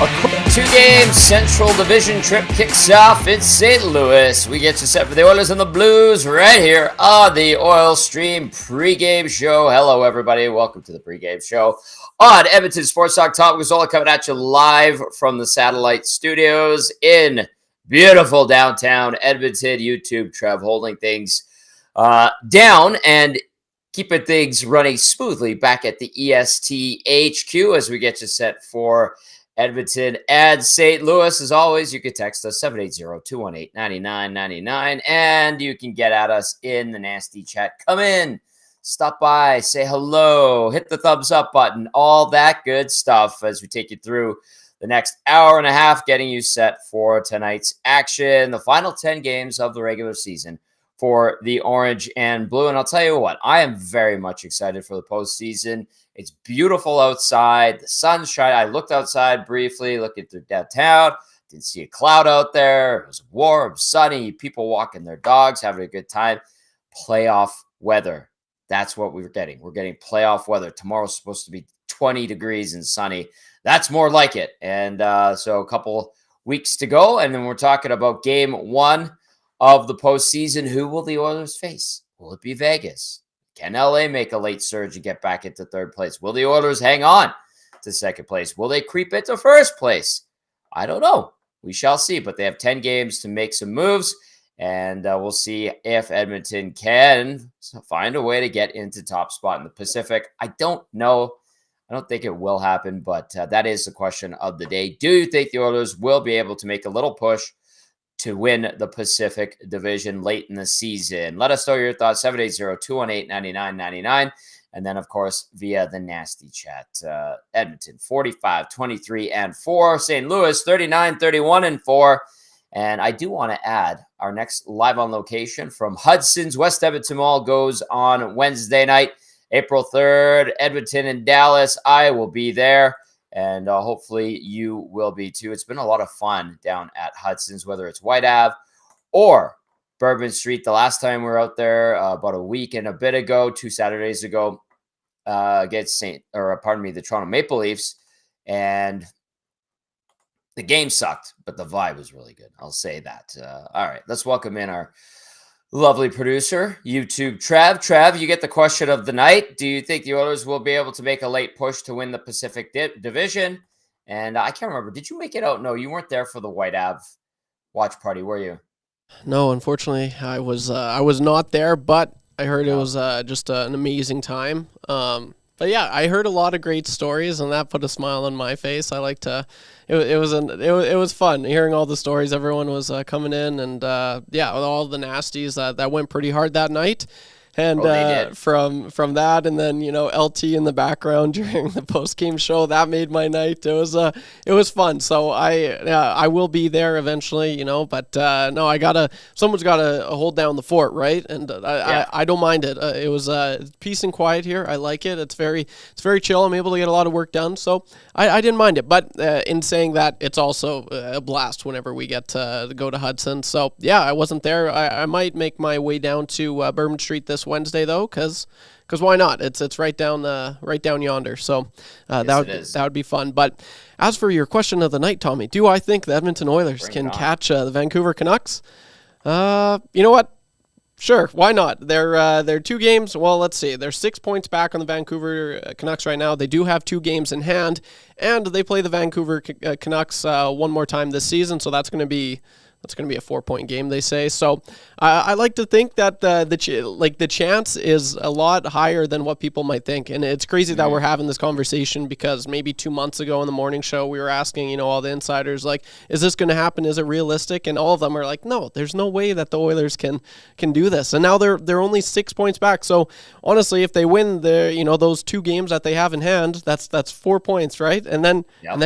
A quick two-game Central Division trip kicks off in St. Louis. We get you set for the Oilers and the Blues right here on the Oil Stream pregame show. Hello, everybody. Welcome to the pregame show on Edmonton Sports Talk. Tom Gazzola coming at you live from the satellite studios in beautiful downtown Edmonton. YouTube, Trev, holding things down and keeping things running smoothly back at the EST HQ as we get you set for Edmonton and St. Louis. As always, you can text us 780-218-9999, and you can get at us in the nasty chat. Come in, stop by, say hello, hit the thumbs up button, all that good stuff as we take you through the next hour and a half, getting you set for tonight's action, the final 10 games of the regular season for the Orange and Blue. And I'll tell you what, I am very much excited for the postseason. It's beautiful outside. The sun's shining. I looked outside briefly, looking through downtown. Didn't see a cloud out there. It was warm, sunny, people walking their dogs, having a good time. Playoff weather. That's what we were getting. We're getting playoff weather. Tomorrow's supposed to be 20 degrees and sunny. That's more like it. And so a couple weeks to go. And then we're talking about game one of the postseason. Who will the Oilers face? Will it be Vegas? Can LA make a late surge and get back into third place? Will the Oilers hang on to second place? Will they creep into first place? I don't know. We shall see. But they have 10 games to make some moves. And we'll see if Edmonton can find a way to get into top spot in the Pacific. I don't know. I don't think it will happen. But that is the question of the day. Do you think the Oilers will be able to make a little push to win the Pacific Division late in the season? Let us know your thoughts, 780-218-9999. And then, of course, via the nasty chat. Edmonton, 45-23-4. St. Louis, 39-31-4. And I do want to add, our next live on location from Hudson's West Edmonton Mall goes on Wednesday night, April 3rd, Edmonton and Dallas. I will be there. And hopefully you will be too. It's been a lot of fun down at Hudson's, whether it's White Ave or Bourbon Street. The last time we were out there about a week and a bit ago, 2 Saturdays ago, against the Toronto Maple Leafs. And the game sucked, but the vibe was really good. I'll say that. All right, let's welcome in our lovely producer, YouTube Trev. Trev, you get the question of the night. Do you think the Oilers will be able to make a late push to win the Pacific Division? And I can't remember. Did you make it out? No, you weren't there for the White Ave watch party, were you? No, unfortunately, I was not there, but I heard it was just an amazing time. But yeah, I heard a lot of great stories, and that put a smile on my face. I like to. It was fun hearing all the stories. Everyone was coming in, and all the nasties that went pretty hard that night. And from that, and then LT in the background during the post game show, that made my night. It was fun. So I will be there eventually, But no, someone's gotta hold down the fort, right? And I don't mind it. It was peace and quiet here. I like it. It's very chill. I'm able to get a lot of work done, so I didn't mind it. But in saying that, it's also a blast whenever we get to go to Hudson. So yeah, I wasn't there. I might make my way down to Bourbon Street this Wednesday though, because why not? It's right down yonder. So that would be fun. But as for your question of the night, Tommy, do I think the Edmonton Oilers can catch the Vancouver Canucks? You know what? Sure, why not? They're 2 games. Well, let's see. They're 6 points back on the Vancouver Canucks right now. They do have 2 games in hand, and they play the Vancouver Canucks one more time this season. So that's going to be a 4-point game, they say. So I like to think that the chance is a lot higher than what people might think. And it's crazy that we're having this conversation because maybe 2 months ago on the morning show, we were asking, all the insiders, like, is this going to happen? Is it realistic? And all of them are like, no, there's no way that the Oilers can do this. And now they're only 6 points back. So honestly, if they win those 2 games that they have in hand, that's 4 points, right? And then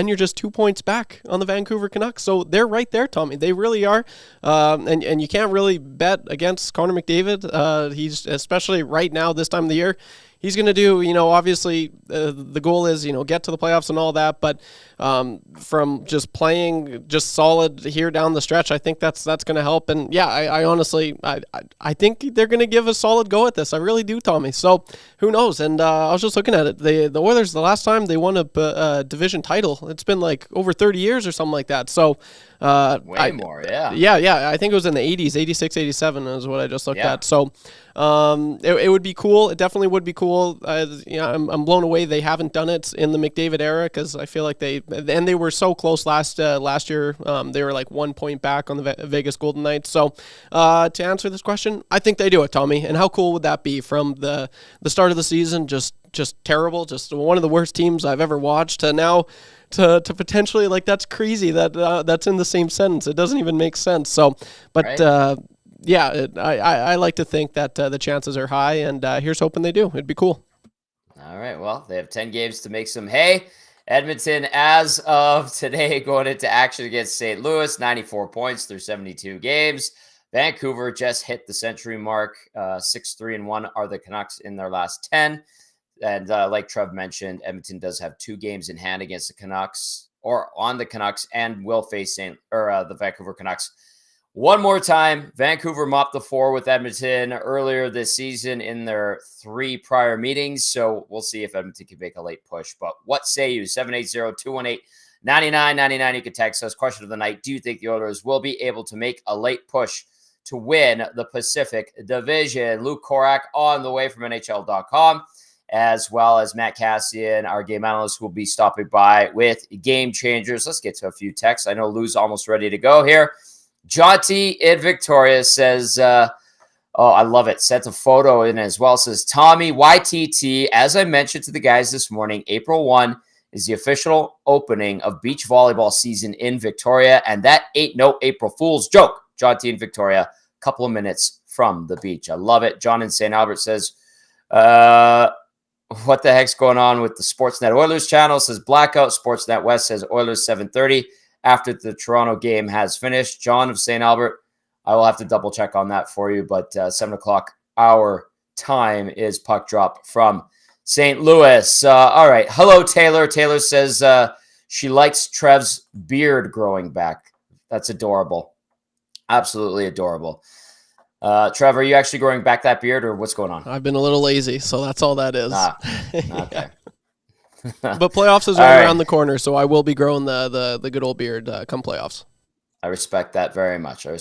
you're just 2 points back on the Vancouver Canucks. So they're right there, Tommy. They really are. And you can't really bet against Connor McDavid. He's, especially right now, this time of the year, he's going to do, obviously the goal is, get to the playoffs and all that. But from just playing just solid here down the stretch, I think that's going to help. And yeah, I honestly, I think they're going to give a solid go at this. I really do, Tommy. So who knows? And I was just looking at it. The Oilers, the last time they won a division title, it's been like over 30 years or something like that. So way more, yeah. Yeah. I think it was in the 80s, 86, 87 is what I just looked at. So it would be cool. It definitely would be cool. I'm blown away they haven't done it in the McDavid era, because I feel like they were so close last year. They were like 1 point back on the Vegas Golden Knights. So to answer this question, I think they do it, Tommy. And how cool would that be from the start of the season? Just terrible, just one of the worst teams I've ever watched, to now to potentially, like, that's crazy that that's in the same sentence. It doesn't even make sense. So, but right. I like to think that the chances are high, and here's hoping they do. It'd be cool. All right, well, they have 10 games to make some hay. Edmonton, as of today, going into action against St. Louis, 94 points through 72 games. Vancouver just hit the century mark. 6-3-1 are the Canucks in their last 10. And like Trev mentioned, Edmonton does have 2 games in hand against the Canucks, or on the Canucks, and will face the Vancouver Canucks one more time. Vancouver mopped the floor with Edmonton earlier this season in their 3 prior meetings. So we'll see if Edmonton can make a late push. But what say you? 780-218-9999. You can text us. Question of the night: do you think the Oilers will be able to make a late push to win the Pacific Division? Luke Korak on the way from NHL.com, as well as Matt Kassian, our game analyst, who will be stopping by with Game Changers. Let's get to a few texts. I know Lou's almost ready to go here. Jonty in Victoria says, I love it. Sent a photo in as well. Says, Tommy, YTT, as I mentioned to the guys this morning, April 1 is the official opening of beach volleyball season in Victoria. And that ain't no April Fool's joke. Jonty in Victoria, a couple of minutes from the beach. I love it. John in St. Albert says, what the heck's going on with the Sportsnet Oilers channel? Says blackout. Sportsnet West says Oilers 7:30 after the Toronto game has finished. John of St. Albert, I will have to double check on that for you, but 7 o'clock our time is puck drop from St. Louis. All right. Hello, Taylor. Taylor says she likes Trev's beard growing back. That's adorable. Absolutely adorable. Trevor, are you actually growing back that beard, or what's going on? I've been a little lazy, so that's all that is. Okay. But playoffs is right around the corner, so I will be growing the good old beard come playoffs. I respect that very much. All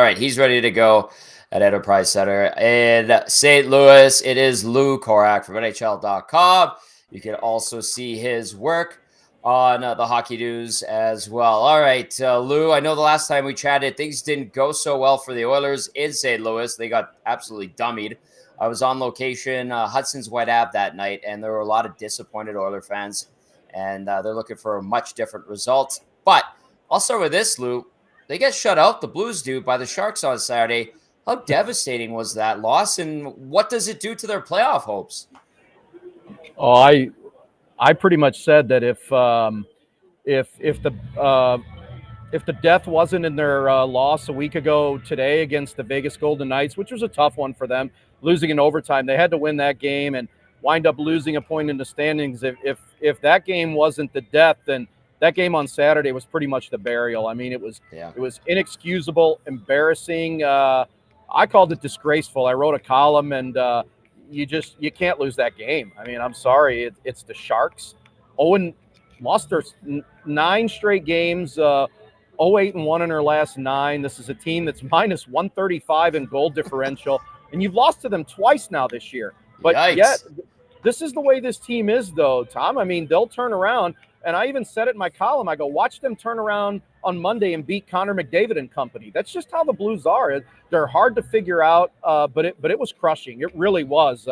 right, he's ready to go at Enterprise Center in St. Louis. It is Lou Korak from NHL.com. You can also see his work on the Hockey News as well. All right, Lou, I know the last time we chatted, things didn't go so well for the Oilers in St. Louis. They got absolutely dummied. I was on location, Hudson's White Ave that night, and there were a lot of disappointed Oiler fans, and they're looking for a much different result. But I'll start with this, Lou. They get shut out, the Blues do, by the Sharks on Saturday. How devastating was that loss, and what does it do to their playoff hopes? Oh, I pretty much said that if the death wasn't in their loss a week ago today against the Vegas Golden Knights, which was a tough one for them, losing in overtime, they had to win that game and wind up losing a point in the standings. If that game wasn't the death, then that game on Saturday was pretty much the burial. I mean, it was inexcusable, embarrassing. I called it disgraceful. I wrote a column, and you can't lose that game. I mean, I'm sorry. It's the Sharks. Owen lost their 9 straight games, 0-8-1 in her last 9. This is a team that's minus 135 in goal differential, and you've lost to them twice now this year. But Yikes. Yet, this is the way this team is, though, Tom. I mean, they'll turn around, and I even said it in my column. I go, watch them turn around on Monday and beat Connor McDavid and company. That's just how the Blues are. They're hard to figure out, but it was crushing. It really was.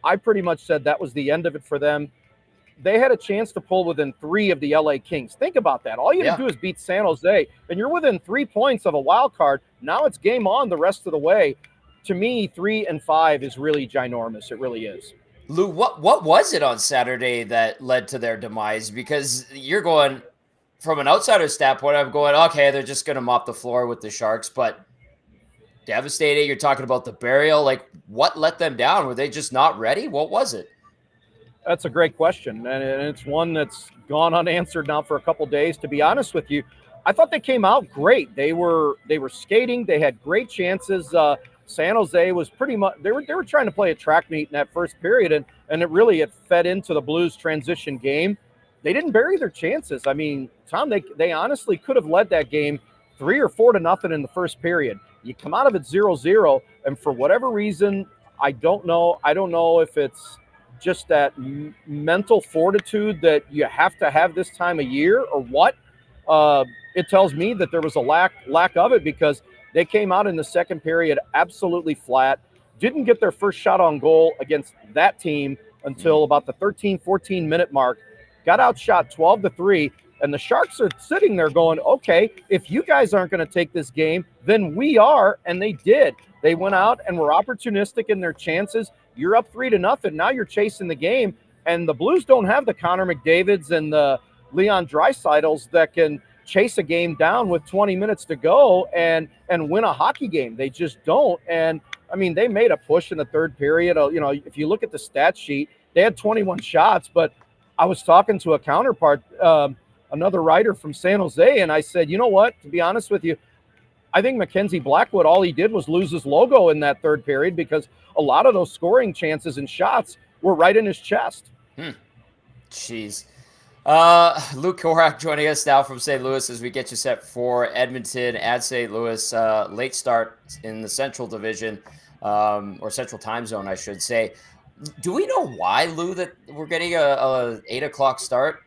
I pretty much said that was the end of it for them. They had a chance to pull within 3 of the LA Kings. Think about that. All you have to do is beat San Jose, and you're within 3 points of a wild card. Now it's game on the rest of the way. To me, 3 and 5 is really ginormous. It really is. Lou, what was it on Saturday that led to their demise? Because you're going, from an outsider standpoint, I'm going, okay, they're just going to mop the floor with the Sharks. But devastating. You're talking about the burial. Like, what let them down? Were they just not ready? What was it? That's a great question, and it's one that's gone unanswered now for a couple days. To be honest with you, I thought they came out great. They were skating. They had great chances. San Jose was pretty much they were trying to play a track meet in that first period, and it fed into the Blues transition game. They didn't bury their chances. I mean, Tom, they honestly could have led that game 3 or 4-0 in the first period. You come out of it 0-0, and for whatever reason, I don't know. I don't know if it's just that mental fortitude that you have to have this time of year or what. It tells me that there was a lack of it, because they came out in the second period absolutely flat, didn't get their first shot on goal against that team until about the 13-14 minute mark, got outshot 12-3, and the Sharks are sitting there going, okay, if you guys aren't going to take this game, then we are, and they did. They went out and were opportunistic in their chances. You're up 3-0. Now you're chasing the game, and the Blues don't have the Connor McDavids and the Leon Draisaitl's that can chase a game down with 20 minutes to go and win a hockey game. They just don't. And I mean, they made a push in the third period. You know, if you look at the stat sheet, they had 21 shots, but I was talking to a counterpart, another writer from San Jose, and I said, you know what, to be honest with you, I think Mackenzie Blackwood, all he did was lose his logo in that third period, because a lot of those scoring chances and shots were right in his chest. Jeez. Luke Korak joining us now from St. Louis as we get you set for Edmonton at St. Louis. Late start in the Central Division, or Central Time Zone, I should say. Do we know why, Lou, that we're getting a 8 o'clock start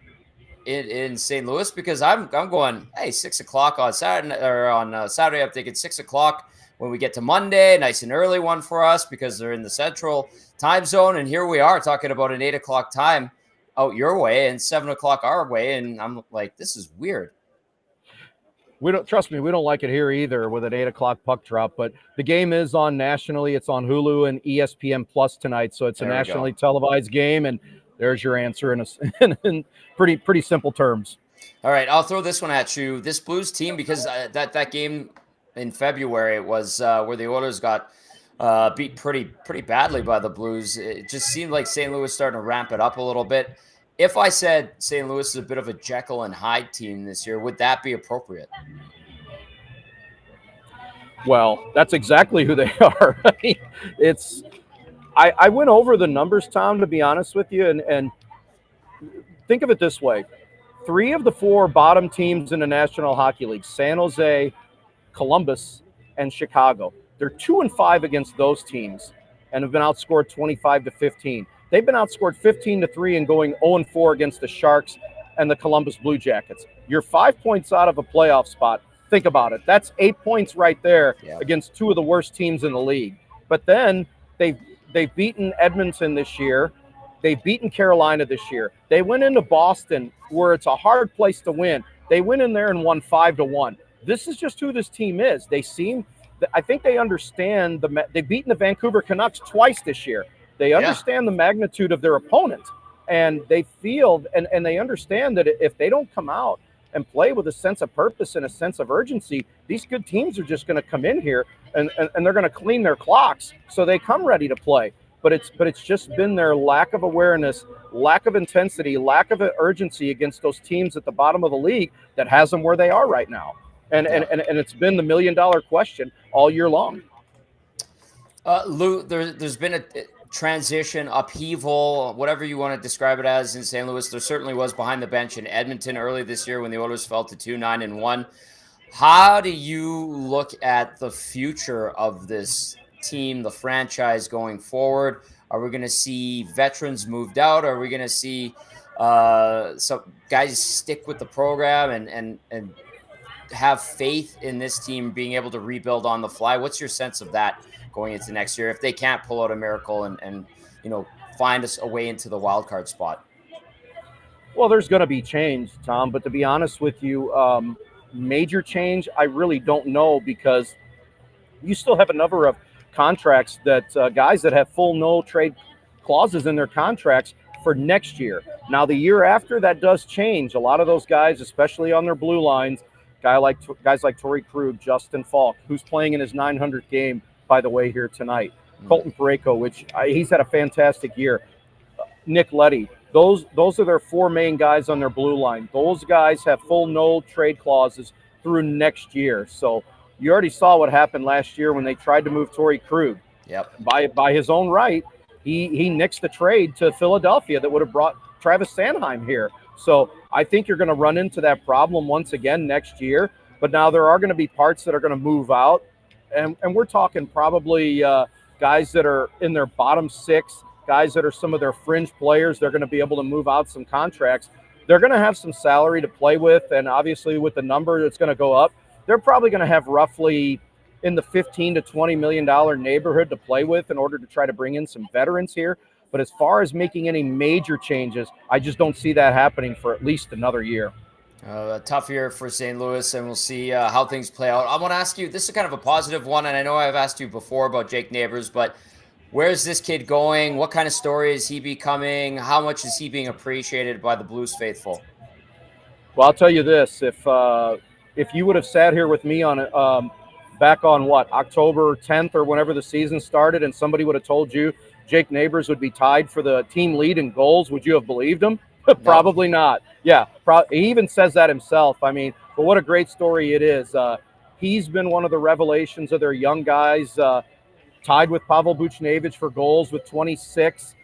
in St. Louis? Because I'm going, hey, 6 o'clock on Saturday, or on Saturday. I'm thinking 6 o'clock when we get to Monday, nice and early one for us because they're in the Central Time Zone, and here we are talking about an 8 o'clock time out your way and 7 o'clock our way, and I'm like, this is weird. We don't, trust me, we don't like it here either with an 8 o'clock puck drop, but the game is on nationally. It's on Hulu and ESPN Plus tonight, so it's a nationally televised game, and there's your answer in pretty simple terms. All right, I'll throw this one at you. This Blues team, because that game in February was where the Oilers got beat pretty badly by the Blues. It just seemed like St. Louis starting to ramp it up a little bit. If I said St. Louis is a bit of a Jekyll and Hyde team this year, would that be appropriate? Well, that's exactly who they are. I mean, I went over the numbers, Tom, to be honest with you, and think of it this way. 3 of the 4 bottom teams in the National Hockey League, San Jose, Columbus, and Chicago, they're 2-5 against those teams and have been outscored 25-15. They've been outscored 15-3 and going 0-4 against the Sharks and the Columbus Blue Jackets. You're 5 points out of a playoff spot. Think about it. That's 8 points right there against 2 of the worst teams in the league. But then they've beaten Edmonton this year. They've beaten Carolina this year. They went into Boston, where it's a hard place to win. They went in there and won 5-1. This is just who this team is. I think they understand they've beaten the Vancouver Canucks twice this year. They understand the magnitude of their opponent, and they feel and they understand that if they don't come out and play with a sense of purpose and a sense of urgency, these good teams are just going to come in here and they're going to clean their clocks, so they come ready to play. But it's just been their lack of awareness, lack of intensity, lack of urgency against those teams at the bottom of the league that has them where they are right now. And it's been the $1 million question all year long. Lou, there's been a transition, upheaval, whatever you want to describe it as in St. Louis. There certainly was behind the bench in Edmonton early this year when the Oilers fell to 2-9-1. How do you look at the future of this team, the franchise going forward? Are we going to see veterans moved out? Are we going to see some guys stick with the program and have faith in this team being able to rebuild on the fly? What's your sense of that going into next year if they can't pull out a miracle and find us a way into the wild card spot? Well, there's going to be change, Tom, but to be honest with you, major change, I really don't know, because you still have a number of contracts that guys that have full no trade clauses in their contracts for next year. Now, the year after, that does change. A lot of those guys, especially on their blue lines, guys like Torrey Krug, Justin Falk, who's playing in his 900th game, by the way, here tonight. Colton Parayko, which he's had a fantastic year. Nick Leddy. Those are their 4 main guys on their blue line. Those guys have full no trade clauses through next year. So you already saw what happened last year when they tried to move Torrey Krug. Yep. By his own right, he nixed the trade to Philadelphia that would have brought Travis Sanheim here. So I think you're going to run into that problem once again next year. But now there are going to be parts that are going to move out. And we're talking probably guys that are in their bottom 6, guys that are some of their fringe players. They're going to be able to move out some contracts. They're going to have some salary to play with. And obviously with the number that's going to go up, they're probably going to have roughly in the $15 to $20 million neighborhood to play with in order to try to bring in some veterans here. But as far as making any major changes, I just don't see that happening for at least another year. A tough year for St. Louis, and we'll see how things play out. I want to ask you, this is kind of a positive one, and I know I've asked you before about Jake Neighbors, but where's this kid going? What kind of story is he becoming? How much is he being appreciated by the Blues faithful? Well, I'll tell you this. If you would have sat here with me on back on October 10th or whenever the season started, and somebody would have told you Jake Neighbors would be tied for the team lead in goals, would you have believed him? Probably not. Yeah, he even says that himself. I mean, but what a great story it is. He's been one of the revelations of their young guys, tied with Pavel Buchnevich for goals with 26.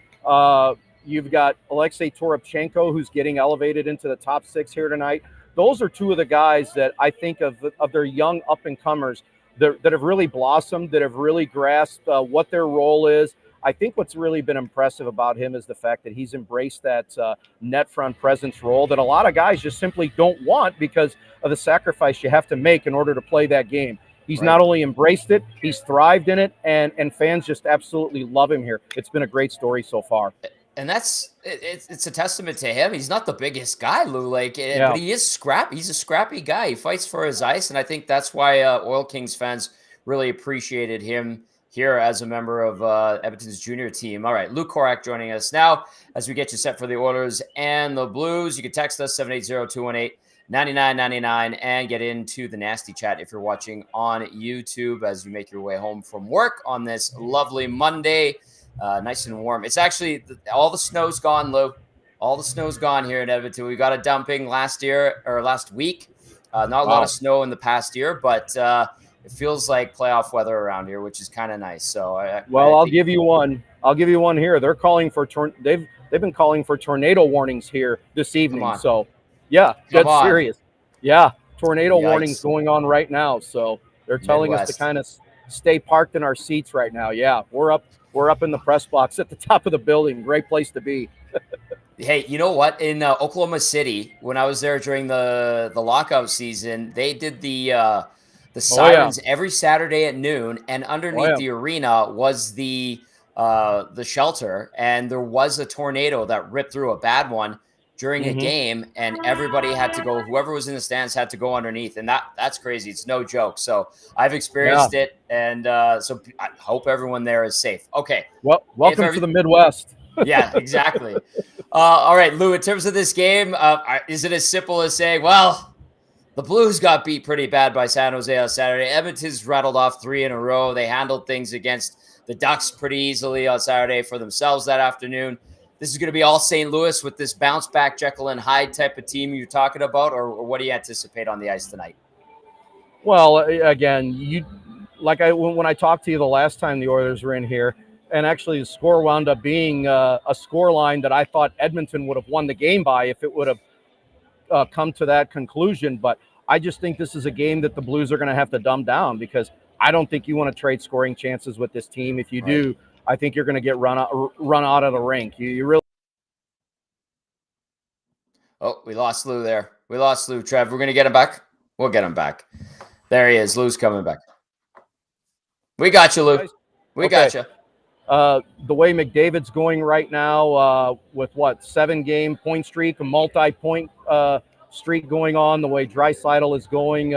You've got Alexei Toropchenko, who's getting elevated into the top 6 here tonight. Those are 2 of the guys that I think of their young up-and-comers that have really blossomed, that have really grasped what their role is. I think what's really been impressive about him is the fact that he's embraced that net front presence role that a lot of guys just simply don't want because of the sacrifice you have to make in order to play that game. He's not only embraced it, he's thrived in it, and fans just absolutely love him here. It's been a great story so far. And it's a testament to him. He's not the biggest guy, Lou, but he is scrappy. He's a scrappy guy. He fights for his ice, and I think that's why Oil Kings fans really appreciated him here as a member of Edmonton's junior team. All right, Luke Korak joining us now as we get you set for the Oilers and the Blues. You can text us 780-218-9999 and get into the nasty chat if you're watching on YouTube as you make your way home from work on this lovely Monday. Nice and warm. It's actually all the snow's gone, Lou. All the snow's gone here in Edmonton. We got a dumping last week. Not a lot of snow in the past year, but it feels like playoff weather around here, which is kind of nice. So, I'll give you one. I'll give you one here. They're calling for they've been calling for tornado warnings here this evening. So, yeah, that's serious. Yeah, tornado warnings going on right now. So they're telling us to kind of stay parked in our seats right now. Yeah, we're up in the press box at the top of the building. Great place to be. Hey, you know what? In Oklahoma City, when I was there during the lockout season, they did the sirens every Saturday at noon, and underneath the arena was the shelter, and there was a tornado that ripped through, a bad one, during a game, and everybody had to go, whoever was in the stands had to go underneath, and that's crazy. It's no joke. So I've experienced it, and so I hope everyone there is safe. Okay. Well, welcome to the Midwest. Yeah, exactly. All right, Lou, in terms of this game, is it as simple as saying, well, the Blues got beat pretty bad by San Jose on Saturday. Edmonton's rattled off 3 in a row. They handled things against the Ducks pretty easily on Saturday for themselves that afternoon. This is going to be all St. Louis with this bounce-back Jekyll and Hyde type of team you're talking about, or what do you anticipate on the ice tonight? Well, again, when I talked to you the last time the Oilers were in here, and actually the score wound up being a score line that I thought Edmonton would have won the game by if it would have come to that conclusion. But I just think this is a game that the Blues are going to have to dumb down because I don't think you want to trade scoring chances with this team. If you do, I think you're going to get run out of the rink. You really. Oh, we lost Lou there. We lost Lou. Trev, we're going to get him back. We'll get him back. There he is. Lou's coming back. We got you, Lou. We got you. The way McDavid's going right now with 7-game point streak, a multi-point streak going on, the way Draisaitl is going,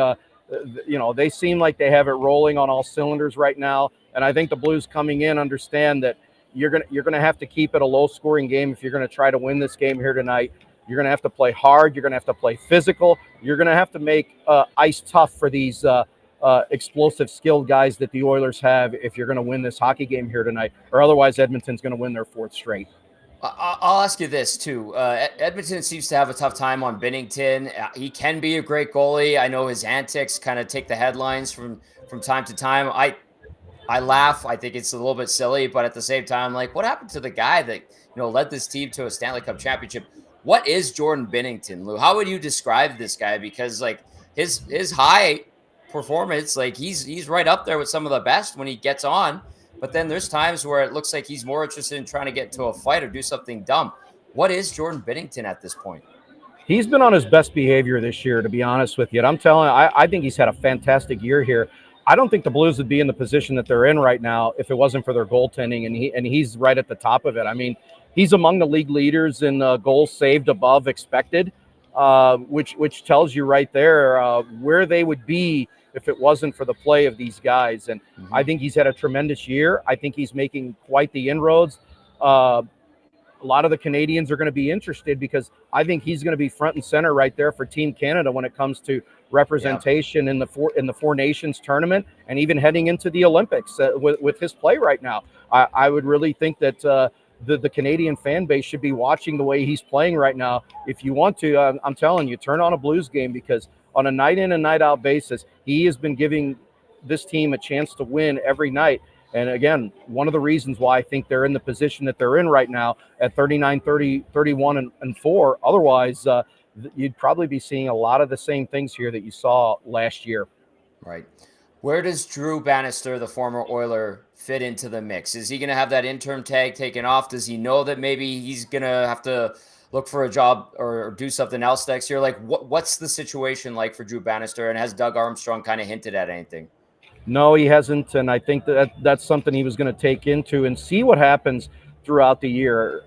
they seem like they have it rolling on all cylinders right now. And I think the Blues coming in understand that you're gonna have to keep it a low-scoring game if you're going to try to win this game here tonight. You're going to have to play hard. You're going to have to play physical. You're going to have to make ice tough for these explosive, skilled guys that the Oilers have if you're going to win this hockey game here tonight, or otherwise Edmonton's going to win their 4th straight. I'll ask you this too. Edmonton seems to have a tough time on Binnington. He can be a great goalie. I know his antics kind of take the headlines from time to time. I laugh. I think it's a little bit silly, but at the same time, like, what happened to the guy that led this team to a Stanley Cup championship? What is Jordan Binnington, Lou? How would you describe this guy? Because like his high performance, like he's right up there with some of the best when he gets on. But then there's times where it looks like he's more interested in trying to get into a fight or do something dumb. What is Jordan Binnington at this point? He's been on his best behavior this year, to be honest with you. And I'm telling you, I think he's had a fantastic year here. I don't think the Blues would be in the position that they're in right now if it wasn't for their goaltending, and he's right at the top of it. I mean, he's among the league leaders in goals saved above expected, which tells you right there where they would be if it wasn't for the play of these guys. And I think he's had a tremendous year. I think he's making quite the inroads. A lot of the Canadians are going to be interested because I think he's going to be front and center right there for Team Canada when it comes to representation in the Four Nations tournament and even heading into the Olympics with his play right now. I would really think that the Canadian fan base should be watching the way he's playing right now. If you want to, I'm telling you, turn on a Blues game, because on a night in and night out basis, he has been giving this team a chance to win every night. And again, one of the reasons why I think they're in the position that they're in right now at 39, 30, 31 and 4. Otherwise, you'd probably be seeing a lot of the same things here that you saw last year. Right. Where does Drew Bannister, the former Oiler, fit into the mix? Is he going to have that interim tag taken off? Does he know that maybe he's going to have to look for a job or do something else next year? Like, what's the situation like for Drew Bannister? And has Doug Armstrong kind of hinted at anything? No, he hasn't, and I think that's something he was going to take into and see what happens throughout the year.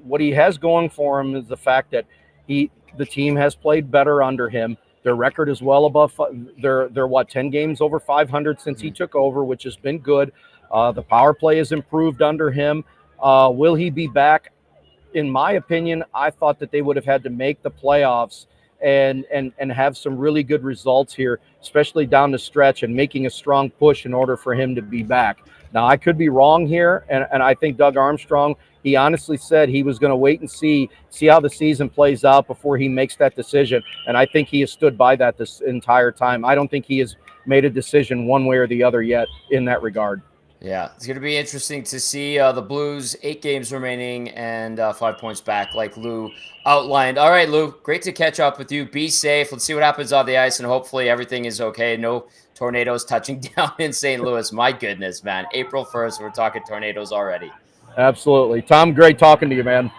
What he has going for him is the fact that the team has played better under him. Their record is well above. They're 10 games over 500 since he took over, which has been good. The power play has improved under him. Will he be back? In my opinion, I thought that they would have had to make the playoffs and have some really good results here, especially down the stretch, and making a strong push in order for him to be back. Now, I could be wrong here, and I think Doug Armstrong, he honestly said he was going to wait and see how the season plays out before he makes that decision, and I think he has stood by that this entire time. I don't think he has made a decision one way or the other yet in that regard. Yeah, it's going to be interesting to see the Blues, 8 games remaining and 5 points back, like Lou outlined. All right, Lou, great to catch up with you. Be safe. Let's see what happens on the ice, and hopefully everything is okay. No tornadoes touching down in St. Louis. My goodness, man. April 1st, we're talking tornadoes already. Absolutely. Tom, great talking to you, man.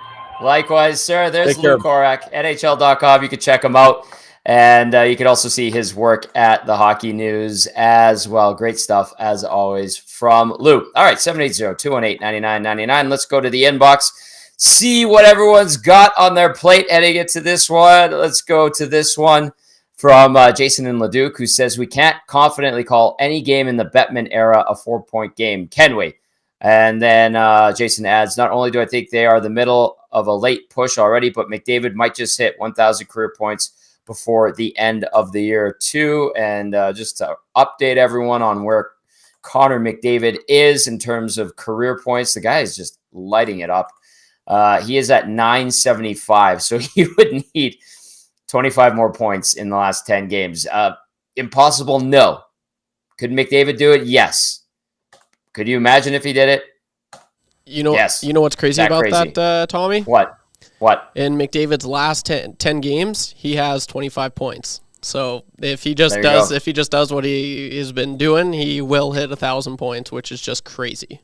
Likewise, sir. There's Lou Korak, NHL.com. You can check him out. And you can also see his work at the Hockey News as well. Great stuff, as always, from Lou. All right, 780-218-9999. Let's go to the inbox, see what everyone's got on their plate heading into this one. Let's go to this one from Jason in Leduc, who says, we can't confidently call any game in the Bettman era a 4-point game, can we? And then Jason adds, not only do I think they are the middle of a late push already, but McDavid might just hit 1,000 career points before the end of the year too. And just to update everyone on where Connor McDavid is in terms of career points, the guy is just lighting it up. He is at 975, so he would need 25 more points in the last 10 games. Impossible? No. Could McDavid do it? Yes. Could you imagine if he did it? Yes. You know what's crazy about that, Tommy? What? In McDavid's last 10 games, he has 25 points. So if he just does what he has been doing, he will hit 1,000 points, which is just crazy.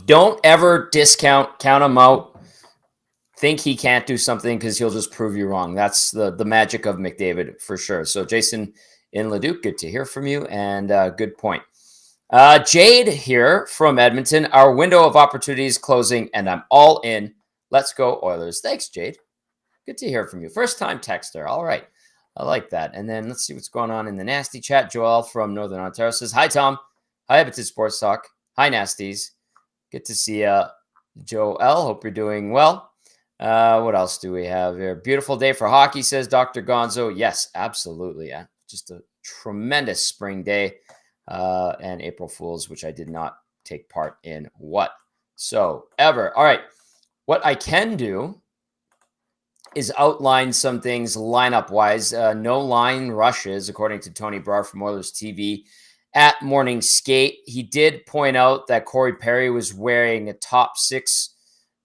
Don't ever count him out. Think he can't do something because he'll just prove you wrong. That's the magic of McDavid for sure. So Jason in Leduc, good to hear from you, and good point. Jade here from Edmonton. Our window of opportunity is closing, and I'm all in. Let's go Oilers. Thanks, Jade. Good to hear from you. First time texter. All right. I like that. And then let's see what's going on in the Nasty chat. Joel from Northern Ontario says, hi, Tom. Hi, Edmonton Sports Talk. Hi, Nasties. Good to see you, Joel. Hope you're doing well. What else do we have here? Beautiful day for hockey, says Dr. Gonzo. Yes, absolutely. Yeah. Just a tremendous spring day. And April Fools, which I did not take part in whatsoever. All right. What I can do is outline some things lineup-wise. No line rushes, according to Tony Brar from Oilers TV at Morning Skate. He did point out that Cory Perry was wearing a top 6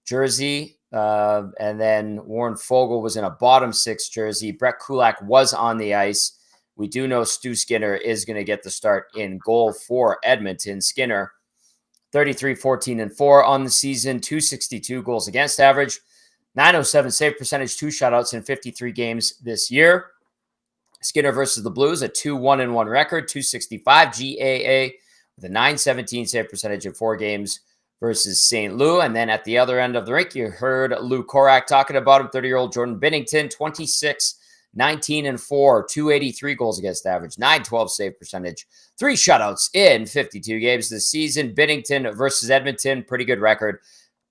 jersey, and then Warren Foegele was in a bottom 6 jersey. Brett Kulak was on the ice. We do know Stu Skinner is going to get the start in goal for Edmonton. Skinner, 33, 14, and 4 on the season, 262 goals against average, 907 save percentage, 2 shutouts in 53 games this year. Skinner versus the Blues, a 2-1-1 record, 265 GAA with a 917 save percentage in 4 games versus St. Louis. And then at the other end of the rink, you heard Lou Korak talking about him, 30-year-old Jordan Binnington, 26, 19, and 4, 283 goals against average, 912 save percentage, 3 shutouts in 52 games this season. Binnington versus Edmonton, pretty good record,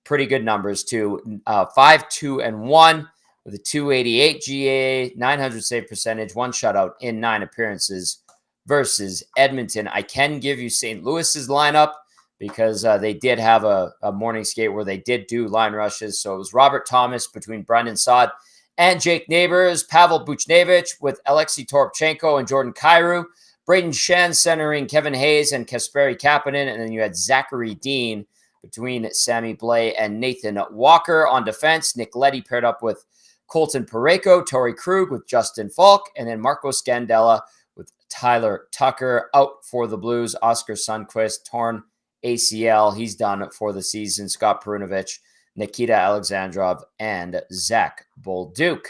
pretty good numbers too. 5-2-1 with a 288 GAA, 900 save percentage, 1 shutout in 9 appearances versus Edmonton. I can give you St. Louis's lineup because they did have a morning skate where they did do line rushes. So it was Robert Thomas between Brendan Saad and Jake Neighbors, Pavel Buchnevich with Alexei Toropchenko and Jordan Kyrou, Braden Shen centering Kevin Hayes and Kasperi Kapanen, and then you had Zachary Dean between Sammy Blais and Nathan Walker. On defense, Nick Leddy paired up with Colton Parayko, Torrey Krug with Justin Falk, and then Marco Scandella with Tyler Tucker. Out for the Blues, Oscar Sundqvist, torn ACL. He's done for the season. Scott Perunovich, Nikita Alexandrov, and Zach Bolduc.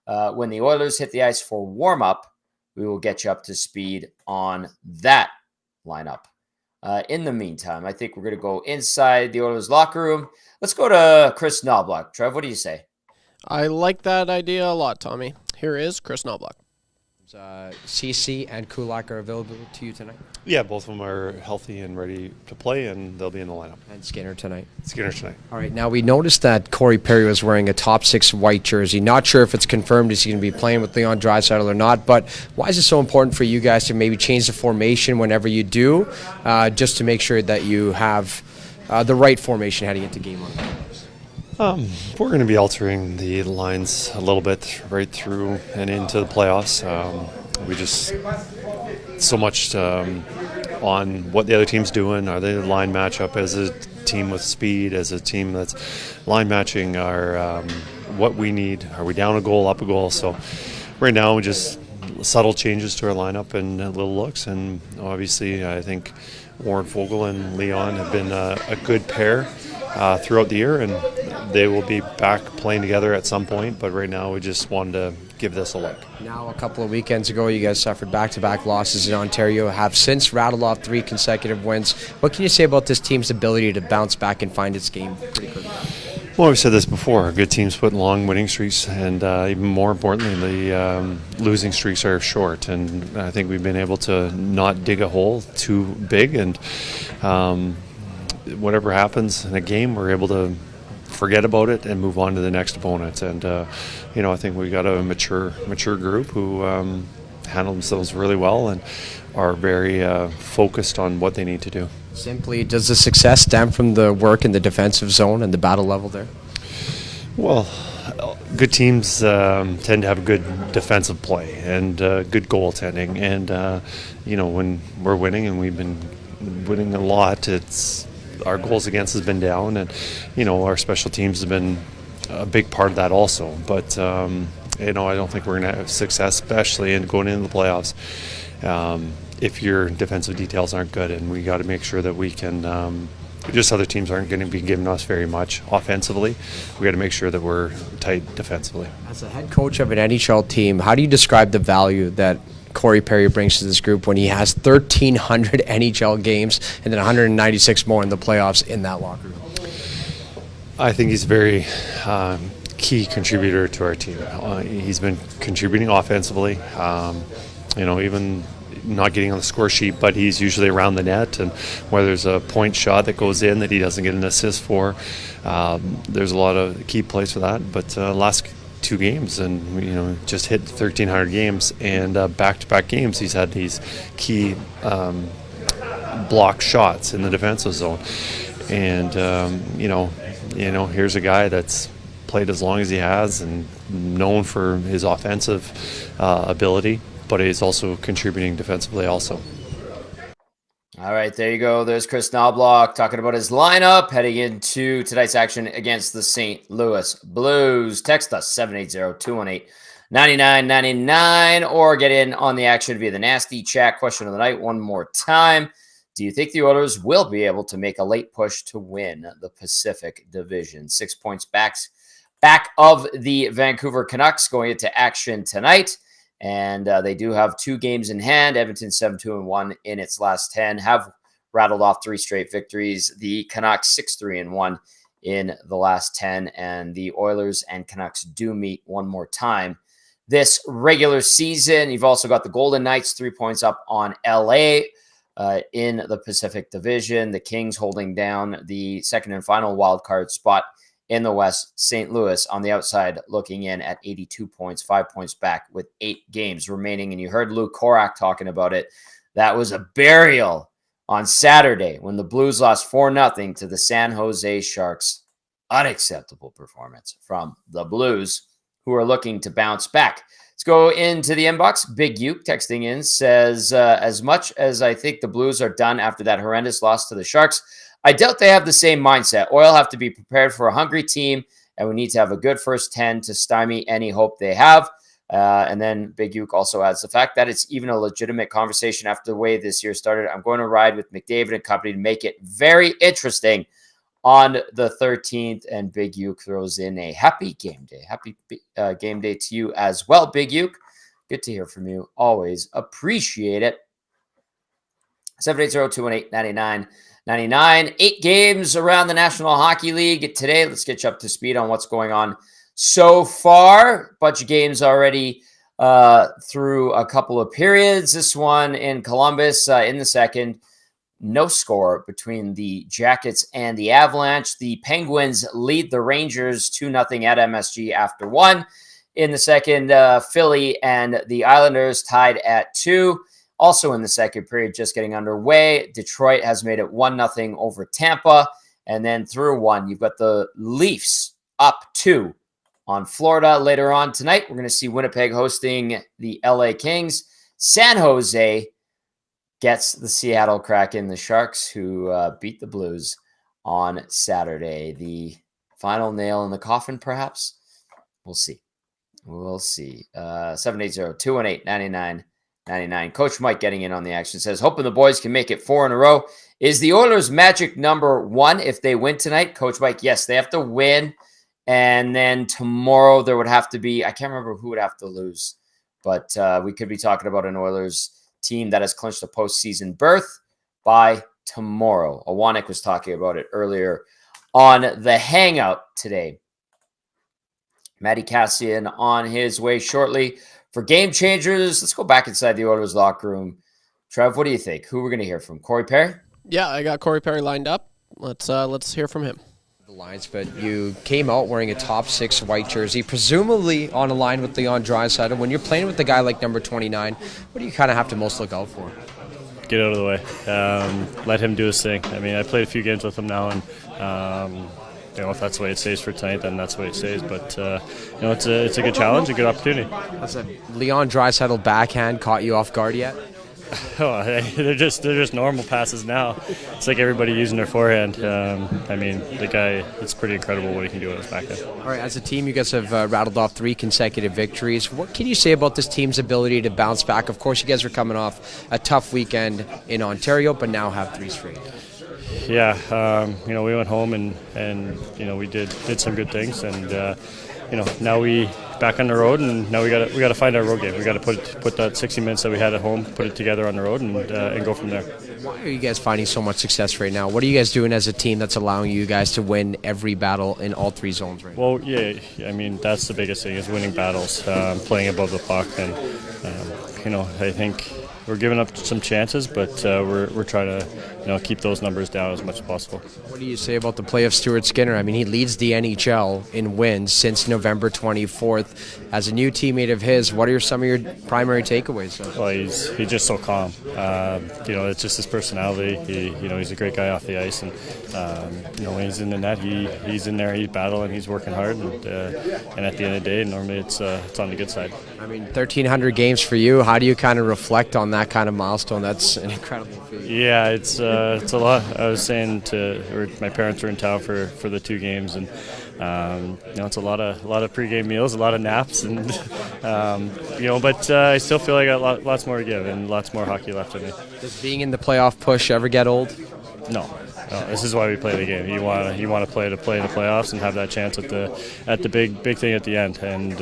When the Oilers hit the ice for warm-up, we will get you up to speed on that lineup. In the meantime, I think we're going to go inside the Oilers locker room. Let's go to Chris Noblock. Trev, what do you say? I like that idea a lot, Tommy. Here is Chris Noblock. CC and Kulak are available to you tonight? Yeah, both of them are healthy and ready to play, and they'll be in the lineup. And Skinner tonight? Skinner tonight. All right, now we noticed that Cory Perry was wearing a top 6 white jersey. Not sure if it's confirmed is he going to be playing with Leon Draisaitl or not, but why is it so important for you guys to maybe change the formation whenever you do, just to make sure that you have the right formation heading into game 1? We're going to be altering the lines a little bit right through and into the playoffs. We just so much on what the other team's doing. Are they line matchup as a team with speed, as a team that's line matching our what we need? Are we down a goal, up a goal? So right now, we just subtle changes to our lineup and little looks. And obviously, I think Warren Foegele and Leon have been a good pair throughout the year, and they will be back playing together at some point, but right now we just wanted to give this a look. Now, a couple of weekends ago, you guys suffered back-to-back losses in Ontario, have since rattled off 3 consecutive wins. What can you say about this team's ability to bounce back and find its game pretty quickly? Well, we've said this before. Good teams put long winning streaks, and even more importantly, the losing streaks are short, and I think we've been able to not dig a hole too big, and whatever happens in a game, we're able to forget about it and move on to the next opponent. And I think we got a mature group who handle themselves really well and are very focused on what they need to do. Simply, does the success stem from the work in the defensive zone and the battle level there? Well, good teams tend to have good defensive play and good goaltending. And when we're winning, and we've been winning a lot, it's our goals against has been down, and our special teams have been a big part of that also. But I don't think we're going to have success, especially in going into the playoffs, if your defensive details aren't good. And we got to make sure that we can. Just other teams aren't going to be giving us very much offensively. We got to make sure that we're tight defensively. As a head coach of an NHL team, how do you describe the value that Cory Perry brings to this group when he has 1,300 NHL games and then 196 more in the playoffs in that locker room? I think he's a very key contributor to our team. He's been contributing offensively. Even not getting on the score sheet, but he's usually around the net, and where there's a point shot that goes in that he doesn't get an assist for, there's a lot of key plays for that. But last 2 games, and just hit 1,300 games, and back-to-back games he's had these key block shots in the defensive zone, and here's a guy that's played as long as he has and known for his offensive ability, but he's also contributing defensively also. All right, there you go. There's Chris Noblock talking about his lineup heading into tonight's action against the St. Louis Blues. Text us 780-218-9999 or get in on the action via the Nasty Chat. Question of the night one more time. Do you think the Oilers will be able to make a late push to win the Pacific Division? 6 points back of the Vancouver Canucks going into action tonight. And they do have 2 games in hand. Edmonton 7-2-1 in its last 10, have rattled off 3 straight victories. The Canucks 6-3-1 in the last 10, and the Oilers and Canucks do meet one more time this regular season. You've also got the Golden Knights 3 points up on LA in the Pacific Division. The Kings holding down the second and final wild card spot in the West. St. Louis on the outside looking in at 82 points, 5 points back with 8 games remaining. And you heard Luke Korak talking about it. That was a burial on Saturday when the Blues lost 4-0 to the San Jose Sharks. Unacceptable performance from the Blues, who are looking to bounce back. Let's go into the inbox. Big Uke texting in says, as much as I think the Blues are done after that horrendous loss to the Sharks, I doubt they have the same mindset. Oil have to be prepared for a hungry team, and we need to have a good first 10 to stymie any hope they have. And then Big Uke also adds the fact that it's even a legitimate conversation after the way this year started. I'm going to ride with McDavid and company to make it very interesting on the 13th. And Big Uke throws in a happy game day. Happy game day to you as well, Big Uke. Good to hear from you. Always appreciate it. 780-218-9999. 8 games around the National Hockey League today. Let's get you up to speed on what's going on so far. Bunch of games already through a couple of periods. This one in Columbus in the second. No score between the Jackets and the Avalanche. The Penguins lead the Rangers 2-0 at MSG after 1. In the second, Philly and the Islanders tied at 2. Also in the second period, just getting underway, Detroit has made it 1-0 over Tampa. And then through 1, you've got the Leafs up 2 on Florida. Later on tonight, we're going to see Winnipeg hosting the LA Kings. San Jose gets the Seattle Kraken, the Sharks, who beat the Blues on Saturday. The final nail in the coffin, perhaps? We'll see. 780-218-9999. Coach Mike getting in on the action says, hoping the boys can make it 4 in a row. Is the Oilers magic number 1 if they win tonight? Coach Mike, yes, they have to win. And then tomorrow there would have to be, I can't remember who would have to lose, but we could be talking about an Oilers team that has clinched a postseason berth by tomorrow. Awanik was talking about it earlier on the Hangout today. Matt Kassian on his way shortly. For game changers, let's go back inside the Oilers locker room. Trev, what do you think? Who we're going to hear from? Cory Perry? Yeah, I got Cory Perry lined up. Let's hear from him. The lines, but you came out wearing a top 6 white jersey, presumably on a line with Leon Draisaitl. When you're playing with a guy like number 29, what do you kind of have to most look out for? Get out of the way. Let him do his thing. I mean, I played a few games with him now, and if that's the way it stays for tonight, then that's the way it stays. But it's a good challenge, a good opportunity. Has a Leon Draisaitl backhand caught you off guard yet? Oh, they're just normal passes now. It's like everybody using their forehand. I mean, the guy, it's pretty incredible what he can do on his backhand. All right, as a team, you guys have rattled off 3 consecutive victories. What can you say about this team's ability to bounce back? Of course, you guys are coming off a tough weekend in Ontario, but now have 3 straight. Yeah, we went home and we did some good things, and now we back on the road, and now we got to find our road game. We got to put that 60 minutes that we had at home, put it together on the road, and go from there. Why are you guys finding so much success right now? What are you guys doing as a team that's allowing you guys to win every battle in all 3 zones right now? Well, yeah, I mean, that's the biggest thing is winning battles, playing above the puck, and I think we're giving up some chances, but we're trying to keep those numbers down as much as possible. What do you say about the play of Stuart Skinner? I mean, he leads the NHL in wins since November 24th. As a new teammate of his, what are some of your primary takeaways? Well, he's just so calm. It's just his personality. He's a great guy off the ice, and when he's in the net, he's in there, he's battling, he's working hard, and at the end of the day, normally it's on the good side. I mean, 1,300 games for you. How do you kind of reflect on that kind of milestone? That's an incredible feat. Yeah, it's a lot. I was saying my parents were in town for the 2 games, and it's a lot of pregame meals, a lot of naps, and but I still feel like I got lots more to give and lots more hockey left in me. Does being in the playoff push ever get old? No, this is why we play the game. You want to play in the playoffs and have that chance at the big thing at the end, and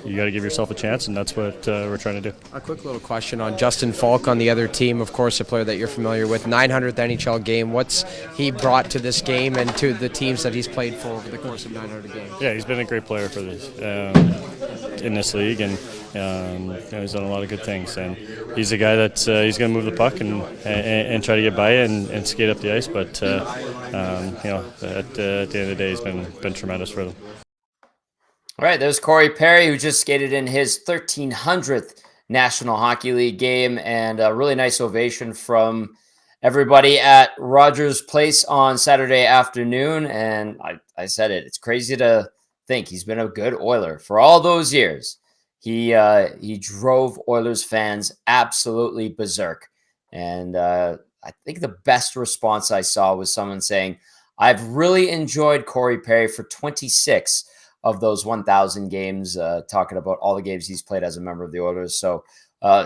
you got to give yourself a chance, and that's what we're trying to do. A quick little question on Justin Falk on the other team, of course, a player that you're familiar with. 900th NHL game. What's he brought to this game and to the teams that he's played for over the course of 900 games? Yeah, he's been a great player for this in this league, and he's done a lot of good things. And he's a guy that he's going to move the puck and try to get by and skate up the ice. But at the end of the day, he's been tremendous for them. All right, there's Cory Perry, who just skated in his 1,300th National Hockey League game, and a really nice ovation from everybody at Rogers Place on Saturday afternoon. And I said it. It's crazy to think he's been a good Oiler for all those years. He drove Oilers fans absolutely berserk. And I think the best response I saw was someone saying, I've really enjoyed Cory Perry for 26 of those 1,000 games, talking about all the games he's played as a member of the Oilers. So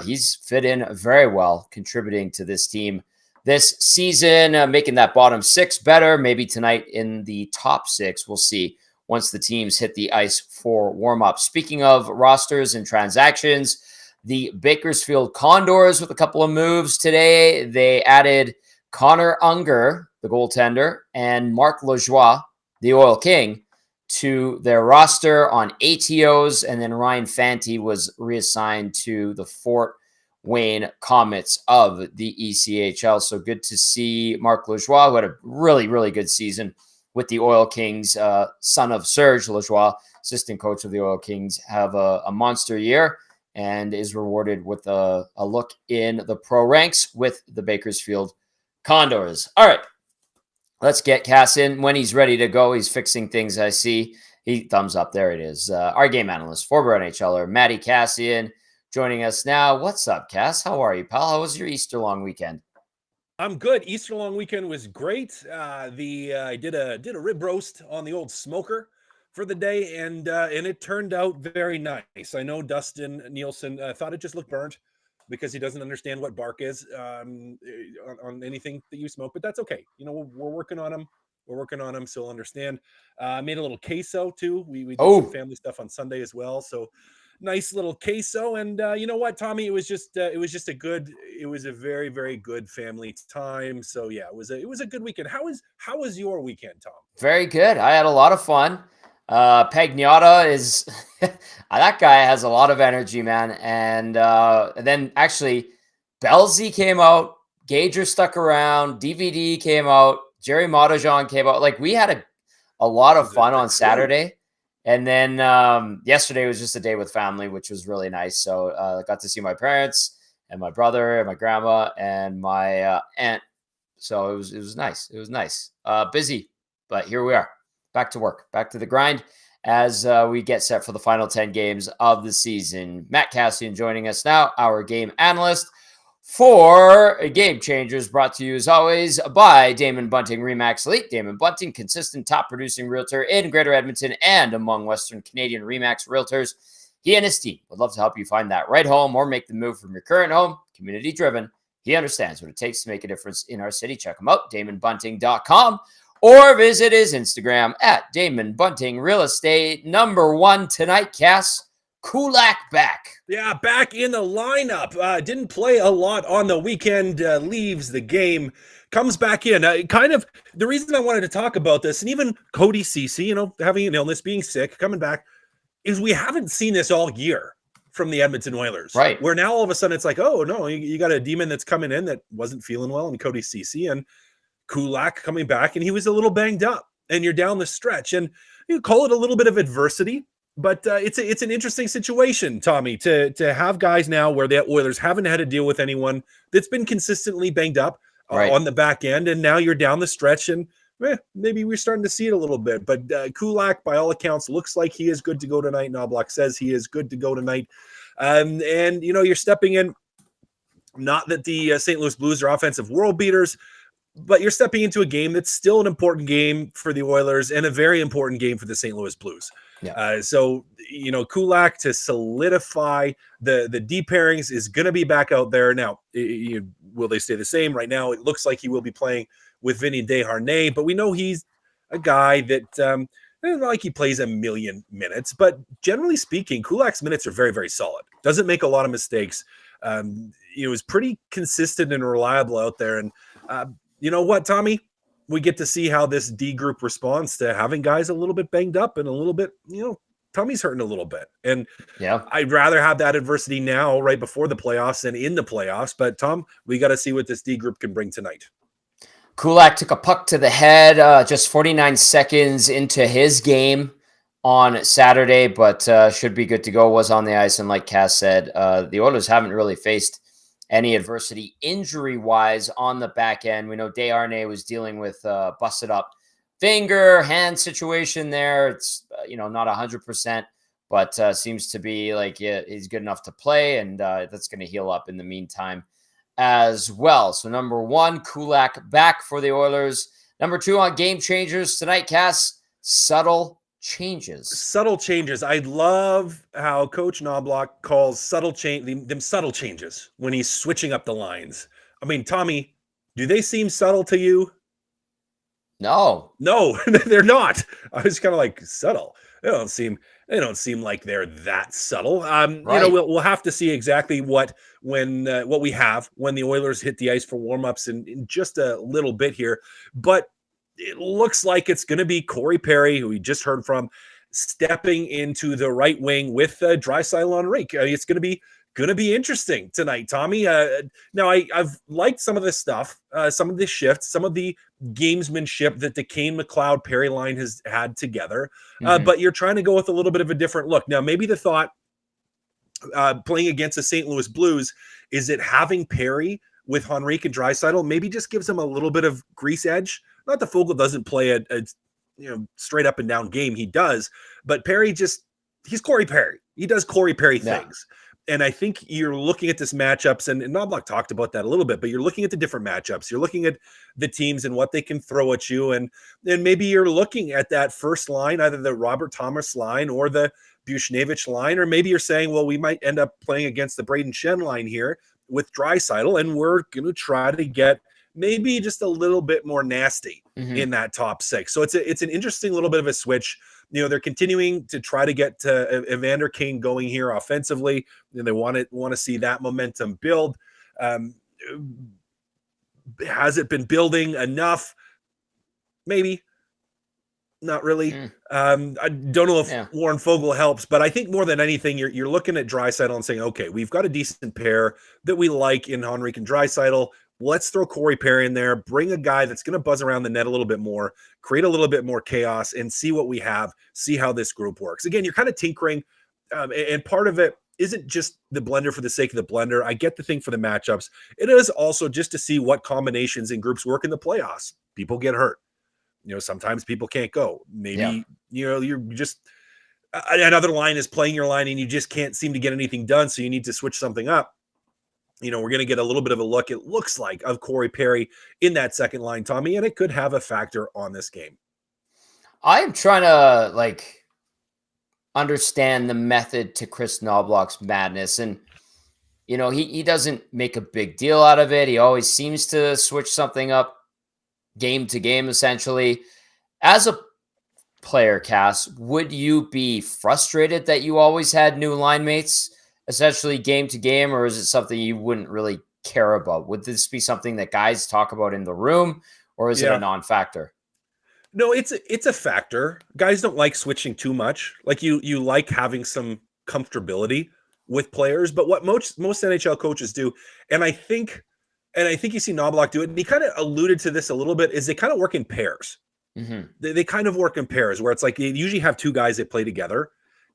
he's fit in very well, contributing to this team this season, making that bottom 6 better. Maybe tonight in the top 6, we'll see once the teams hit the ice for warm-up. Speaking of rosters and transactions, the Bakersfield Condors with a couple of moves today. They added Connor Unger, the goaltender, and Marc Lajoie, the Oil King, to their roster on ATOs, and then Ryan Fanti was reassigned to the Fort Wayne Comets of the ECHL. So good to see Marc Lajoie, who had a really, really good season with the Oil Kings, son of Serge Lajoie, assistant coach of the Oil Kings, have a monster year and is rewarded with a look in the pro ranks with the Bakersfield Condors. All right. Let's get Kassian when he's ready to go. He's fixing things, I see. He thumbs up. There it is. Our game analyst, former NHLer, Matt Kassian, joining us now. What's up, Cass? How are you, pal? How was your Easter long weekend? I'm good. Easter long weekend was great. I did a rib roast on the old smoker for the day, and it turned out very nice. I know Dustin Nielsen thought it just looked burnt because he doesn't understand what bark is on anything that you smoke, but that's okay. We're working on him. So he'll understand. Made a little queso too. We did some family stuff on Sunday as well. So nice little queso. And you know what, Tommy, it was a very, very good family time. So yeah, it was a good weekend. How was your weekend, Tom? Very good. I had a lot of fun. Pagnotta is that guy has a lot of energy, man. And then actually Belzy came out, Gager stuck around, DVD came out, Jerry Motajon came out. Like, we had a lot of fun on Saturday. And then yesterday was just a day with family, which was really nice. So I got to see my parents and my brother and my grandma and my aunt. So it was nice. It was nice. Busy, but here we are. Back to work, back to the grind as we get set for the final 10 games of the season. Matt Kassian joining us now, our game analyst for Game Changers, brought to you as always by Damon Bunting Remax Elite. Damon Bunting, consistent top producing realtor in Greater Edmonton and among Western Canadian Remax realtors. He and his team would love to help you find that right home or make the move from your current home. Community driven. He understands what it takes to make a difference in our city. Check him out, DamonBunting.com. Or visit his Instagram at Damon Bunting Real Estate. Number 1 tonight, Cass. Kulak back. Yeah, back in the lineup. Didn't play a lot on the weekend. Leaves the game. Comes back in. Kind of the reason I wanted to talk about this, and even Cody Ceci, having an illness, being sick, coming back, is we haven't seen this all year from the Edmonton Oilers. Right. Where now all of a sudden it's like, oh no, you got a demon that's coming in that wasn't feeling well, and Cody Ceci, and Kulak coming back, and he was a little banged up, and you're down the stretch, and you call it a little bit of adversity, but it's an interesting situation, Tommy, to have guys now where the Oilers haven't had to deal with anyone that's been consistently banged up on the back end, and now you're down the stretch, and maybe we're starting to see it a little bit. But Kulak, by all accounts, looks like he is good to go tonight. Noblock says he is good to go tonight. And, you're stepping in, not that the St. Louis Blues are offensive world beaters, but you're stepping into a game that's still an important game for the Oilers and a very important game for the St. Louis Blues. Yeah. So, Kulak to solidify the D pairings is going to be back out there. Now, will they stay the same? Right now, it looks like he will be playing with Vinny Desharnais, but we know he's a guy that not like he plays a million minutes, but generally speaking, Kulak's minutes are very, very solid. Doesn't make a lot of mistakes. Is pretty consistent and reliable out there. And you know what, Tommy? We get to see how this D group responds to having guys a little bit banged up and a little bit, Tommy's hurting a little bit. And I'd rather have that adversity now, right before the playoffs, than in the playoffs. But Tom, we got to see what this D group can bring tonight. Kulak took a puck to the head just 49 seconds into his game on Saturday, but should be good to go. Was on the ice, and like Cass said, the Oilers haven't really faced any adversity injury-wise on the back end. We know Desharnais was dealing with busted up finger, hand situation there. It's, not 100%, but seems to be like he's good enough to play, and that's going to heal up in the meantime as well. So number one, Kulak back for the Oilers. Number two on game changers tonight, Cass, subtle changes. Subtle changes. I love how Coach Noblock calls them subtle changes when he's switching up the lines. I mean, Tommy, do they seem subtle to you? No, they're not. I was kind of like, subtle. They don't seem like they're that subtle. Right. We'll have to see exactly what we have when the Oilers hit the ice for warmups in just a little bit here. But it looks like it's going to be Cory Perry, who we just heard from, stepping into the right wing with Draisaitl on rink. It's going to be interesting tonight, Tommy. Now I've liked some of this stuff, some of the shifts, some of the gamesmanship that the Kane McLeod Perry line has had together. But you're trying to go with a little bit of a different look. Now, maybe the thought playing against the St. Louis Blues is that having Perry with Henrique and Draisaitl maybe just gives them a little bit of grease edge. Not that Fogle doesn't play a straight up and down game. He does, but Perry he's Cory Perry. He does Cory Perry things. And I think you're looking at this matchups, and Noblock talked about that a little bit, but you're looking at the different matchups. You're looking at the teams and what they can throw at you. And then maybe you're looking at that first line, either the Robert Thomas line or the Buchnevich line, or maybe you're saying, well, we might end up playing against the Braden Shen line here with Draisaitl, and we're going to try to get maybe just a little bit more nasty in that top six. So it's an interesting little bit of a switch. They're continuing to try to get Evander Kane going here offensively, and they want to see that momentum build. Has it been building enough? Maybe. Not really. I don't know if Warren Fogle helps, but I think more than anything, you're looking at Draisaitl and saying, okay, we've got a decent pair that we like in Henrique and Draisaitl. Let's throw Cory Perry in there, bring a guy that's going to buzz around the net a little bit more, create a little bit more chaos, and see what we have, see how this group works. Again, you're kind of tinkering, and part of it isn't just the blender for the sake of the blender. I get the thing for the matchups. It is also just to see what combinations and groups work in the playoffs. People get hurt. Sometimes people can't go. Maybe, you're just another line is playing your line and you just can't seem to get anything done. So you need to switch something up. We're going to get a little bit of a look, it looks like, of Cory Perry in that second line, Tommy, and it could have a factor on this game. I'm trying to understand the method to Chris Knobloch's madness. And, he doesn't make a big deal out of it. He always seems to switch something up game to game, essentially. As a player, Cass, would you be frustrated that you always had new line mates, essentially game to game, or is it something you wouldn't really care about? Would this be something that guys talk about in the room, or is it a non-factor? No, it's a factor. Guys don't like switching too much. Like you like having some comfortability with players. But what most NHL coaches do, and I think you see Noblock do it, and he kind of alluded to this a little bit, is they kind of work in pairs. Mm-hmm. They kind of work in pairs where it's like they usually have two guys that play together,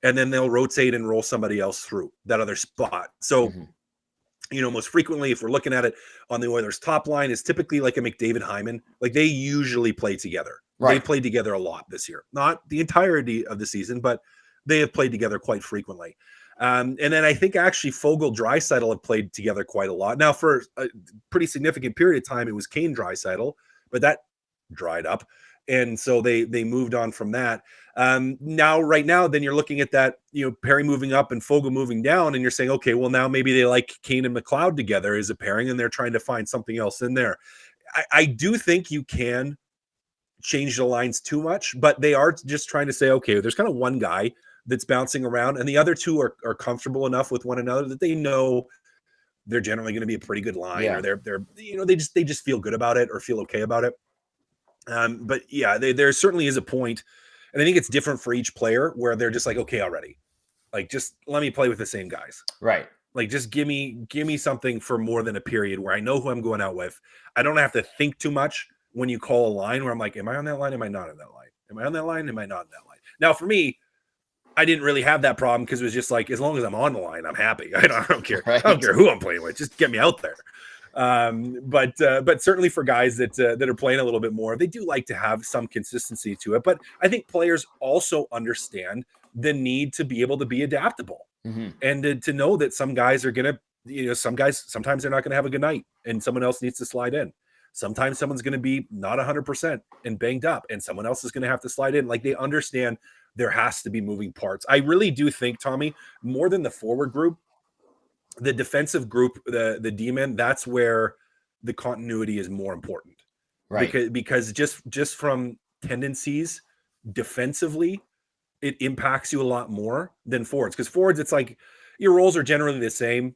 and then they'll rotate and roll somebody else through that other spot. So, most frequently, if we're looking at it on the Oilers' top line, is typically like a McDavid Hyman. Like they usually play together. Right. They played together a lot this year, not the entirety of the season, but they have played together quite frequently. And then I think actually Foegele, Draisaitl have played together quite a lot. Now, for a pretty significant period of time, it was Kane, Draisaitl, but that dried up. And so they moved on from that. Right now, then you're looking at that, Perry moving up and Foegele moving down, and you're saying, okay, well, now maybe they like Kane and McLeod together as a pairing, and they're trying to find something else in there. I do think you can change the lines too much, but they are just trying to say, okay, there's kind of one guy that's bouncing around, and the other two are comfortable enough with one another that they know they're generally going to be a pretty good line, or they're they just feel good about it or feel okay about it. But yeah, there certainly is a point, and I think it's different for each player where they're just like, okay, already, like just let me play with the same guys, right? Like just give me something for more than a period where I know who I'm going out with. I don't have to think too much when you call a line where I'm like, am I on that line? Am I not on that line? Am I on that line? Am I not on that line? Now, for me, I didn't really have that problem because it was just like, as long as I'm on the line, I'm happy. I don't care. Right. I don't care who I'm playing with. Just get me out there. But certainly for guys that are playing a little bit more, they do like to have some consistency to it. But I think players also understand the need to be able to be adaptable, and to know that some guys are going to, some guys, sometimes they're not going to have a good night and someone else needs to slide in. Sometimes someone's going to be not 100% and banged up, and someone else is going to have to slide in. Like they understand there has to be moving parts. I really do think, Tommy, more than the forward group, the defensive group, the D-men, that's where the continuity is more important. Right. Because just from tendencies defensively, it impacts you a lot more than forwards. Because forwards, it's like your roles are generally the same.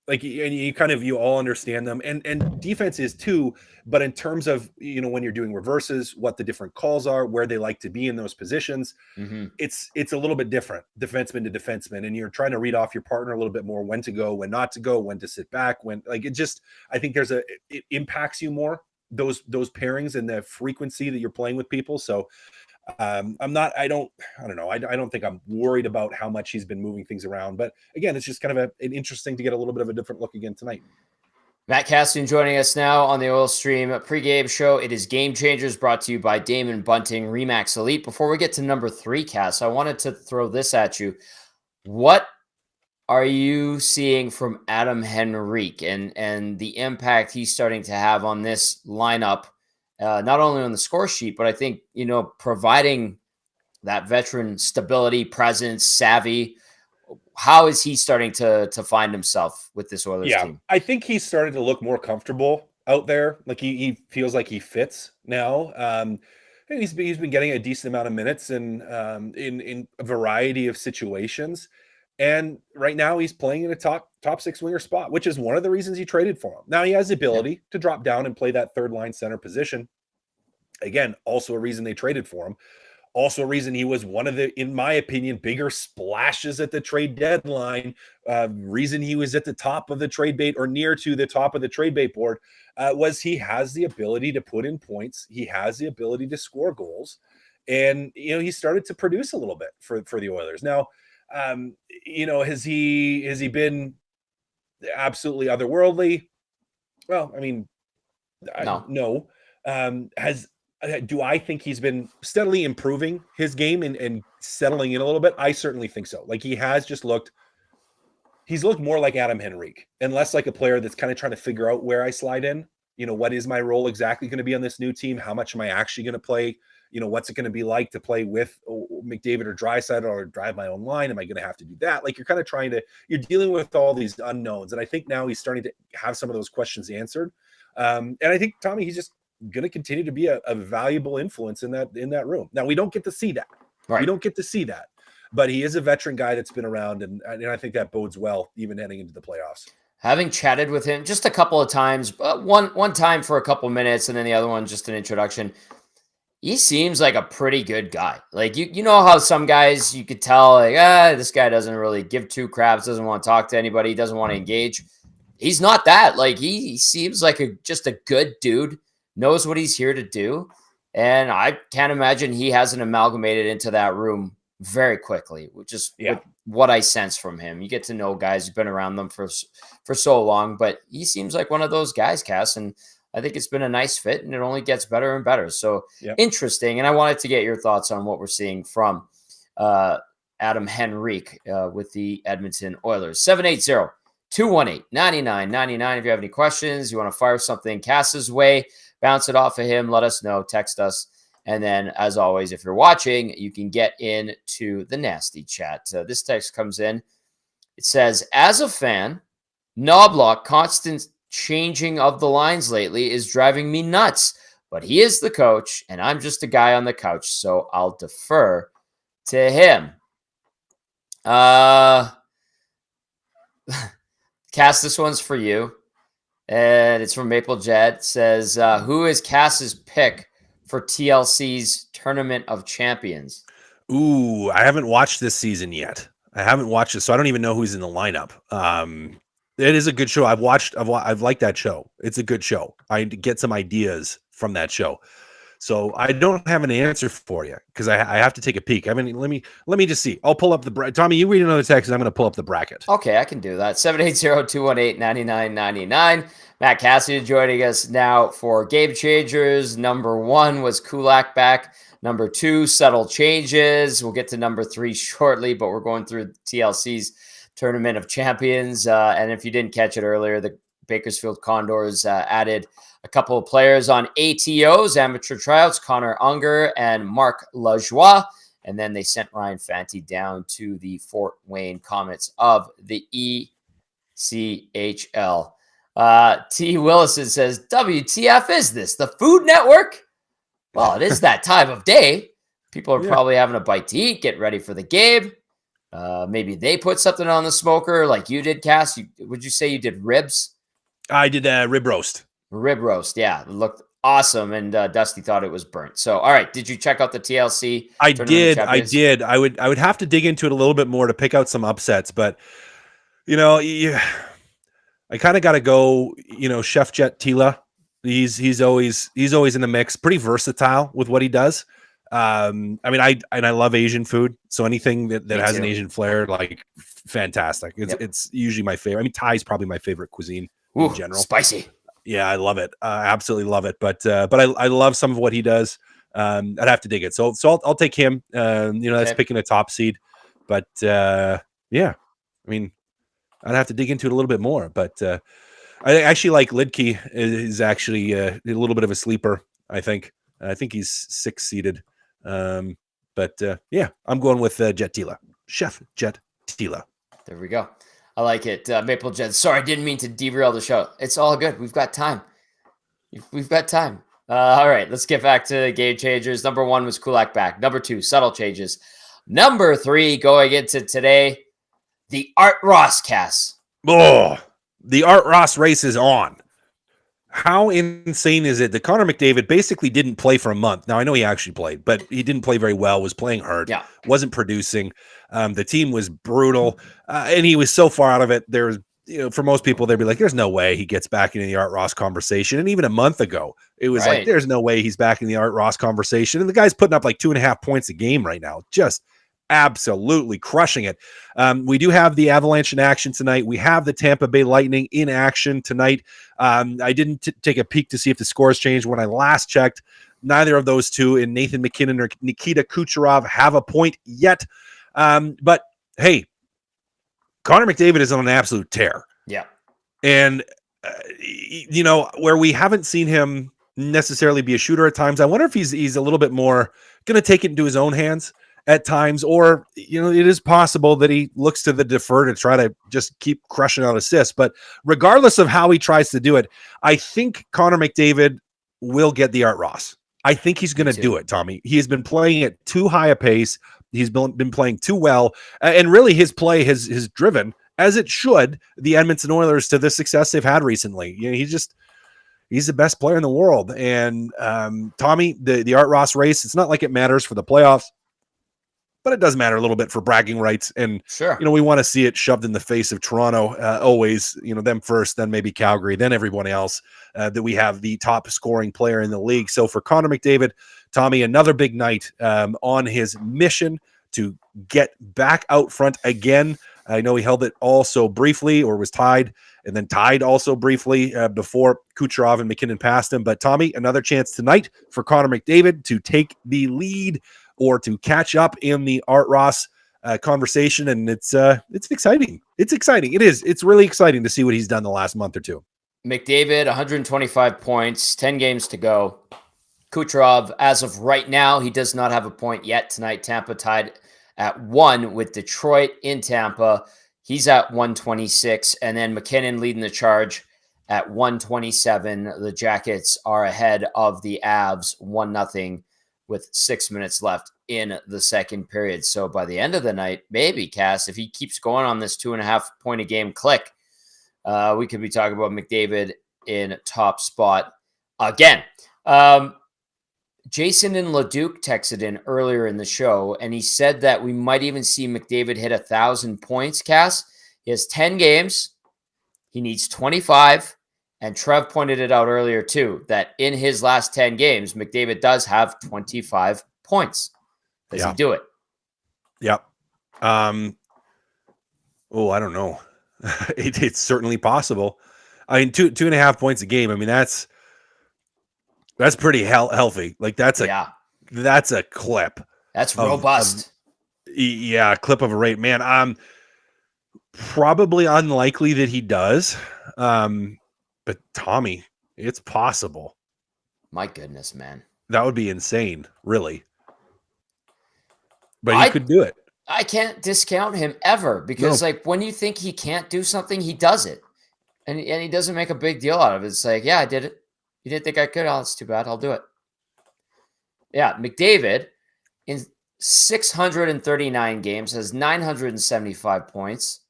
Like, and you all understand them, and defense is too, but in terms of, when you're doing reverses, what the different calls are, where they like to be in those positions, it's a little bit different, defenseman to defenseman, and you're trying to read off your partner a little bit more, when to go, when not to go, when to sit back, I think it impacts you more, those pairings and the frequency that you're playing with people. So I don't know. I don't think I'm worried about how much he's been moving things around, but again, it's just kind of an interesting to get a little bit of a different look again tonight. Matt Kassian joining us now on the Oil Stream pregame show. It is Game Changers, brought to you by Damon Bunting Remax Elite. Before we get to number 3, Cass, I wanted to throw this at you. What are you seeing from Adam Henrique and the impact he's starting to have on this lineup? Not only on the score sheet, but I think, providing that veteran stability, presence, savvy. How is he starting to find himself with this Oilers team? I think he's starting to look more comfortable out there. Like he feels like he fits now. And he's been getting a decent amount of minutes in a variety of situations. And right now he's playing in a top 6 winger spot, which is one of the reasons he traded for him. Now he has the ability to drop down and play that third line center position. Again, also a reason they traded for him. Also a reason he was one of the, in my opinion, bigger splashes at the trade deadline. Reason he was at the top of the trade bait, or near to the top of the trade bait board, was he has the ability to put in points. He has the ability to score goals. And, he started to produce a little bit for the Oilers. Now, has he been absolutely otherworldly? Well, I mean, no. Do I think he's been steadily improving his game and settling in a little bit? I certainly think so. Like he's looked more like Adam Henrique and less like a player that's kind of trying to figure out where I slide in. What is my role exactly going to be on this new team? How much am I actually going to play? What's it going to be like to play with McDavid or Draisaitl, or drive my own line? Am I going to have to do that? Like, you're kind of you're dealing with all these unknowns. And I think now he's starting to have some of those questions answered. And I think, Tommy, he's just going to continue to be a valuable influence in that room. Now, we don't get to see that. Right. We don't get to see that. But he is a veteran guy that's been around, and I think that bodes well, even heading into the playoffs. Having chatted with him just a couple of times, one time for a couple of minutes, and then the other one just an introduction. he seems like a pretty good guy. Like you know how some guys you could tell like this guy doesn't really give two craps, doesn't want to talk to anybody, doesn't want to engage. He's not that. Like he seems like just a good dude, knows what he's here to do, and I can't imagine he hasn't amalgamated into that room very quickly, which is what I sense from him. You get to know guys, you've been around them for so long, but he seems like one of those guys, Cass, and I think it's been a nice fit, and it only gets better and better. So interesting. And I wanted to get your thoughts on what we're seeing from Adam Henrique with the Edmonton Oilers. 780-218-9999. If you have any questions, you want to fire something Cass's way, bounce it off of him, let us know, text us. And then, as always, if you're watching, you can get into the nasty chat. This text comes in. It says, as a fan, Noblock constant changing of the lines lately is driving me nuts, but he is the coach and I'm just a guy on the couch, so I'll defer to him. Cass, this one's for you, and it's from Maple Jet. It says, who is Cass's pick for TLC's Tournament of Champions? Ooh, I haven't watched this season yet. I haven't watched it, so I don't even know who's in the lineup. It is a good show. I've liked that show. It's a good show. I get some ideas from that show. So I don't have an answer for you because I have to take a peek. I mean, let me just see. I'll pull up the Tommy, you read another text and I'm going to pull up the bracket. Okay, I can do that. 780-218-9999. Matt Kassian joining us now for Game Changers. Number 1 was Kulak back. Number 2, subtle changes. We'll get to number 3 shortly, but we're going through TLC's Tournament of Champions. And if you didn't catch it earlier, the Bakersfield Condors added a couple of players on ATOs, amateur tryouts, Connor Unger and Marc Lajoie. And then they sent Ryan Fanti down to the Fort Wayne Comets of the ECHL. T. Willison says, WTF is this? The Food Network? Well, it is that time of day. People are probably having a bite to eat, get ready for the game. Maybe they put something on the smoker like you did, Cass. Would you say you did ribs? I did rib roast. Rib roast, yeah. It looked awesome, and Dusty thought it was burnt. So, all right, did you check out the TLC? I did. I would have to dig into it a little bit more to pick out some upsets, but you know, I kind of got to go. You know, Chef Jet Tila. He's always in the mix. Pretty versatile with what he does. I mean, I love Asian food, so anything that has an Asian flair, like, fantastic. It's usually my favorite. I mean, Thai is probably my favorite cuisine in general. Spicy. Yeah, I love it. Absolutely love it. But I love some of what he does. I'd have to dig it. So I'll take him. That's picking a top seed. But I mean, I'd have to dig into it a little bit more. But I actually like Lidke is actually a little bit of a sleeper. I think he's 6th seeded. I'm going with Jet Tila. Chef Jet Tila. There we go. I like it. Maple Jet. Sorry, I didn't mean to derail the show. It's all good. We've got time. All right, let's get back to Game Changers. Number 1 was Kulak back. Number 2, subtle changes. Number 3, going into today, the Art Ross cast. Oh, the Art Ross race is on. How insane is it that Connor McDavid basically didn't play for a month? Now, I know he actually played, but he didn't play very well, was playing hurt, wasn't producing. The team was brutal, and he was so far out of it. There's, for most people, they'd be like, there's no way he gets back into the Art Ross conversation. And even a month ago, it was like, there's no way he's back in the Art Ross conversation. And the guy's putting up like 2.5 points a game right now. Just absolutely crushing it. We do have the Avalanche in action tonight. We have the Tampa Bay Lightning in action tonight. I didn't take a peek to see if the scores changed. When I last checked, neither of those two, in Nathan McKinnon or Nikita Kucherov, have a point yet. But hey, Connor McDavid is on an absolute tear. Yeah. And, where we haven't seen him necessarily be a shooter at times, I wonder if he's a little bit more going to take it into his own hands at times, or, it is possible that he looks to the defer to try to just keep crushing out assists. But regardless of how he tries to do it, I think Connor McDavid will get the Art Ross. I think he's going to do it, Tommy. He has been playing at too high a pace. He's been playing too well. And really his play has driven, as it should, the Edmonton Oilers to the success they've had recently. He's he's the best player in the world. And Tommy, the Art Ross race, it's not like it matters for the playoffs, but it does matter a little bit for bragging rights. And, Sure. we want to see it shoved in the face of Toronto always, them first, then maybe Calgary, then everyone else, that we have the top scoring player in the league. So for Connor McDavid, Tommy, another big night on his mission to get back out front again. I know he held it also briefly, or was tied, and then tied also briefly before Kucherov and McKinnon passed him. But Tommy, another chance tonight for Connor McDavid to take the lead or to catch up in the Art Ross conversation. And it's exciting. It's exciting. It is. It's really exciting to see what he's done the last month or two. McDavid, 125 points, 10 games to go. Kucherov, as of right now, he does not have a point yet tonight. Tampa tied at 1 with Detroit in Tampa. He's at 126. And then McKinnon leading the charge at 127. The Jackets are ahead of the Avs 1-0 with 6 minutes left in the second period. So by the end of the night, maybe, Cass, if he keeps going on this 2.5 point a game click, we could be talking about McDavid in top spot again. Jason and Leduc texted in earlier in the show, and he said that we might even see McDavid hit 1,000 points, Cass. He has 10 games. He needs 25. And Trev pointed it out earlier, too, that in his last 10 games, McDavid does have 25 points. Does he do it? Yep. I don't know. It's certainly possible. I mean, 2.5 points a game. I mean, that's pretty healthy. Like that's a clip. That's robust. Clip of a rate, man. Probably unlikely that he does. But Tommy, it's possible. My goodness, man. That would be insane, really. But he could do it. I can't discount him ever because, when you think he can't do something, he does it. And he doesn't make a big deal out of it. It's like, yeah, I did it. You didn't think I could? Oh, that's too bad. I'll do it. Yeah, McDavid in 639 games has 975 points,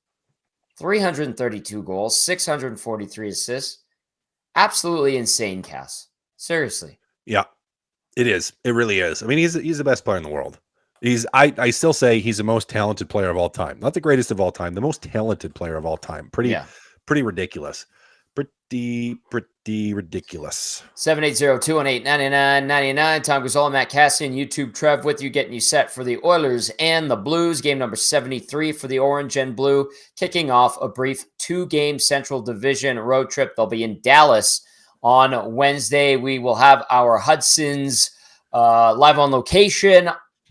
332 goals, 643 assists. Absolutely insane, Cass. Seriously. Yeah, it is. It really is. I mean, he's the best player in the world. I still say he's the most talented player of all time. Not the greatest of all time, the most talented player of all time. Pretty ridiculous. Pretty ridiculous. 780-218-9999. Tom Gazzola, Matt Kassian, YouTube Trev with you, getting you set for the Oilers and the Blues. Game number 73 for the Orange and Blue, kicking off a brief 2-game Central Division road trip. They'll be in Dallas on Wednesday. We will have our Hudson's live on location,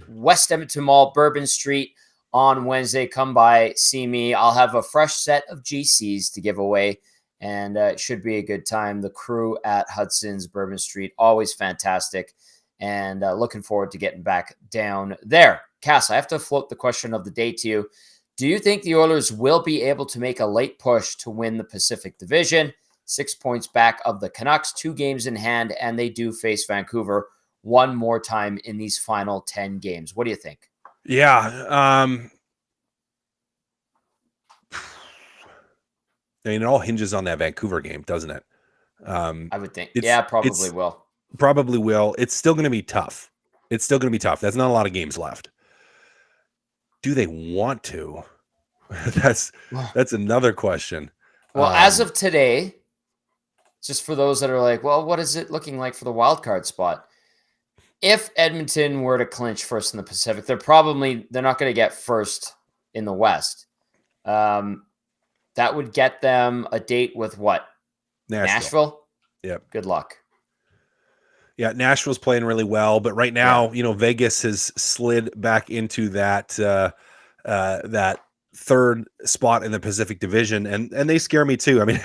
West Edmonton Mall, Bourbon Street on Wednesday. Come by, see me. I'll have a fresh set of GCs to give away. And it should be a good time. The crew at Hudson's Bourbon Street, always fantastic. And looking forward to getting back down there. Cass, I have to float the question of the day to you. Do you think the Oilers will be able to make a late push to win the Pacific Division? 6 points back of the Canucks, 2 games in hand, and they do face Vancouver one more time in these final 10 games. What do you think? Yeah. I mean, it all hinges on that Vancouver game, doesn't it? I would think. Yeah, probably will. Probably will. It's still going to be tough. That's not a lot of games left. Do they want to? That's another question. Well, as of today, just for those that are like, well, what is it looking like for the wild card spot? If Edmonton were to clinch first in the Pacific, they're not going to get first in the West. That would get them a date with what? Nashville? Yep. Good luck. Yeah, Nashville's playing really well, but right now, Vegas has slid back into that that third spot in the Pacific Division, and they scare me too. I mean,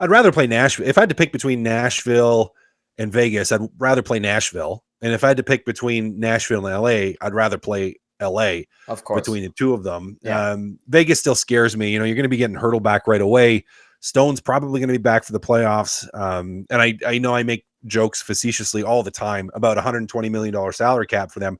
I'd rather play Nashville. If I had to pick between Nashville and Vegas, I'd rather play Nashville. And if I had to pick between Nashville and LA, I'd rather play LA, of course, between the two of them. Yeah. Vegas still scares me. You're going to be getting hurdled back right away. Stone's probably going to be back for the playoffs. And I know I make jokes facetiously all the time about $120 million salary cap for them.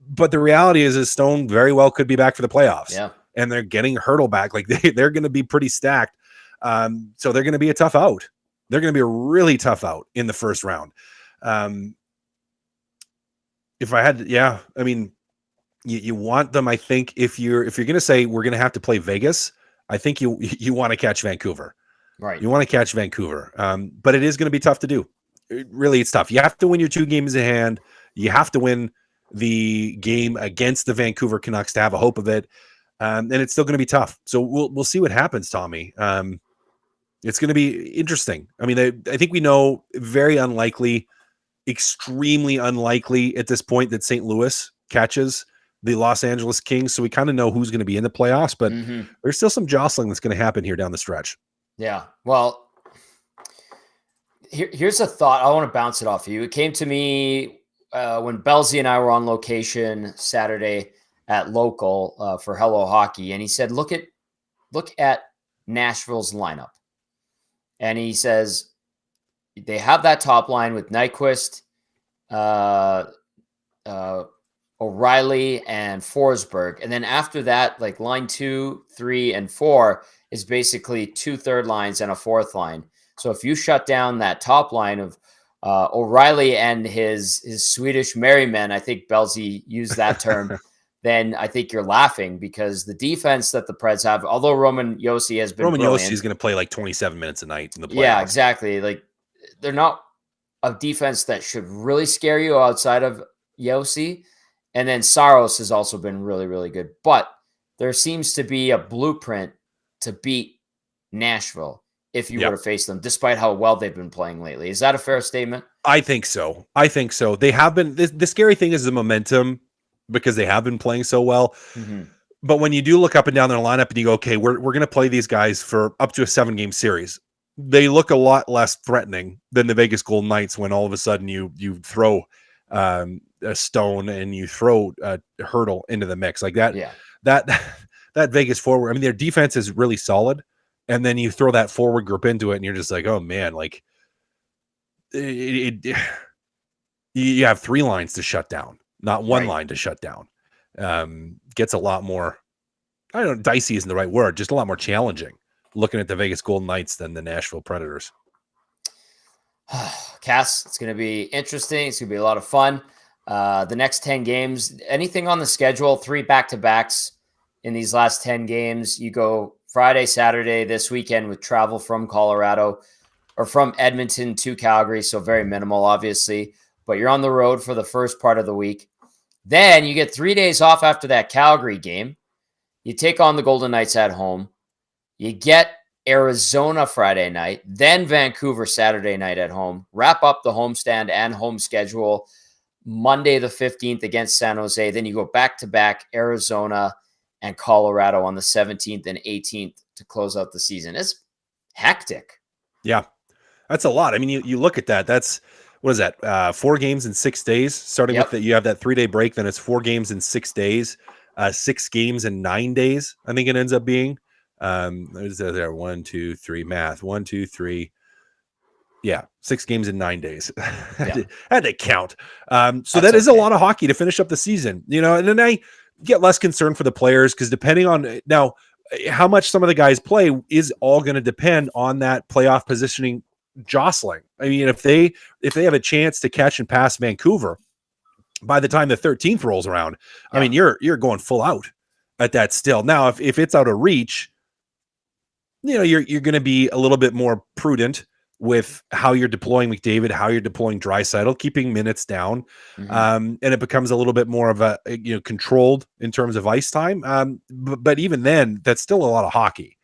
But the reality is Stone very well could be back for the playoffs. Yeah. And they're getting hurdled back. Like they're going to be pretty stacked. So they're going to be a tough out. They're going to be a really tough out in the first round. If I had, I mean, you want them. I think if you're going to say we're going to have to play Vegas, I think you want to catch Vancouver. Right. You want to catch Vancouver. But it is going to be tough to do. It's tough. You have to win your 2 games in hand. You have to win the game against the Vancouver Canucks to have a hope of it. And it's still going to be tough. So we'll see what happens, Tommy. It's going to be interesting. I mean, I think we know very unlikely, extremely unlikely at this point that St. Louis catches the Los Angeles Kings. So we kind of know who's going to be in the playoffs, but there's still some jostling that's going to happen here down the stretch. Yeah. Well, here's a thought. I want to bounce it off of you. It came to me when Belzy and I were on location Saturday at local for Hello Hockey. And he said, look at Nashville's lineup. And he says, they have that top line with Nyquist, O'Reilly, and Forsberg. And then after that, like line 2, 3, and 4 is basically 2 third lines and a 4th line. So if you shut down that top line of O'Reilly and his Swedish merrymen, I think Belzy used that term, then I think you're laughing, because the defense that the Preds have, although Roman Josi has been brilliant, Josi is going to play like 27 minutes a night in the playoffs. Yeah, exactly. Like, they're not a defense that should really scare you outside of Josi. And then Saros has also been really, really good. But there seems to be a blueprint to beat Nashville if you were to face them, despite how well they've been playing lately. Is that a fair statement? I think so. They have been. The scary thing is the momentum, because they have been playing so well. But when you do look up and down their lineup and you go, okay, we're going to play these guys for up to a 7-game series, they look a lot less threatening than the Vegas Golden Knights when all of a sudden you throw a Stone and you throw a Hurdle into the mix like that. Yeah. That Vegas forward, I mean, their defense is really solid, and then you throw that forward group into it, and you're just like, oh man, like you have 3 lines to shut down, not 1 line to shut down. Gets a lot more, I don't know, dicey isn't the right word, just a lot more challenging looking at the Vegas Golden Knights than the Nashville Predators. Cass, it's going to be interesting. It's going to be a lot of fun. The next 10 games, anything on the schedule, 3 back-to-backs in these last 10 games. You go Friday, Saturday, this weekend with travel from Colorado or from Edmonton to Calgary. So very minimal, obviously, but you're on the road for the first part of the week. Then you get 3 days off after that Calgary game. You take on the Golden Knights at home. You get Arizona Friday night, then Vancouver Saturday night at home. Wrap up the homestand and home schedule Monday the 15th against San Jose. Then you go back-to-back Arizona and Colorado on the 17th and 18th to close out the season. It's hectic. Yeah, that's a lot. I mean, you look at that. That's, what is that? 4 games in 6 days. Starting with you have that 3-day break. Then it's 4 games in 6 days. 6 games in 9 days. I think it ends up being. There's there 1, 2, 3 math. 1, 2, 3. Yeah, 6 games in 9 days. Had to count. So that is a lot of hockey to finish up the season. You know, and then I get less concerned for the players, because depending on now how much some of the guys play is all going to depend on that playoff positioning jostling. I mean, if they have a chance to catch and pass Vancouver by the time the 13th rolls around, I mean, you're going full out at that still. Now, if it's out of reach, you know, you're going to be a little bit more prudent with how you're deploying McDavid, how you're deploying Draisaitl, keeping minutes down, and it becomes a little bit more of a controlled in terms of ice time. But even then, that's still a lot of hockey.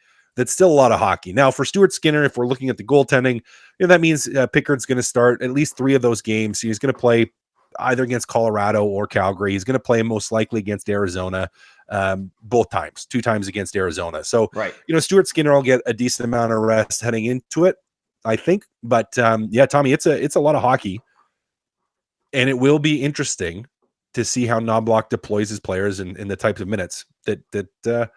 Now, for Stuart Skinner, if we're looking at the goaltending, that means Pickard's going to start at least 3 of those games. He's going to play either against Colorado or Calgary. He's going to play most likely against Arizona, both times, 2 times against Arizona. So, Stuart Skinner will get a decent amount of rest heading into it, I think. But Tommy, it's a lot of hockey, and it will be interesting to see how Noblock deploys his players in the types of minutes that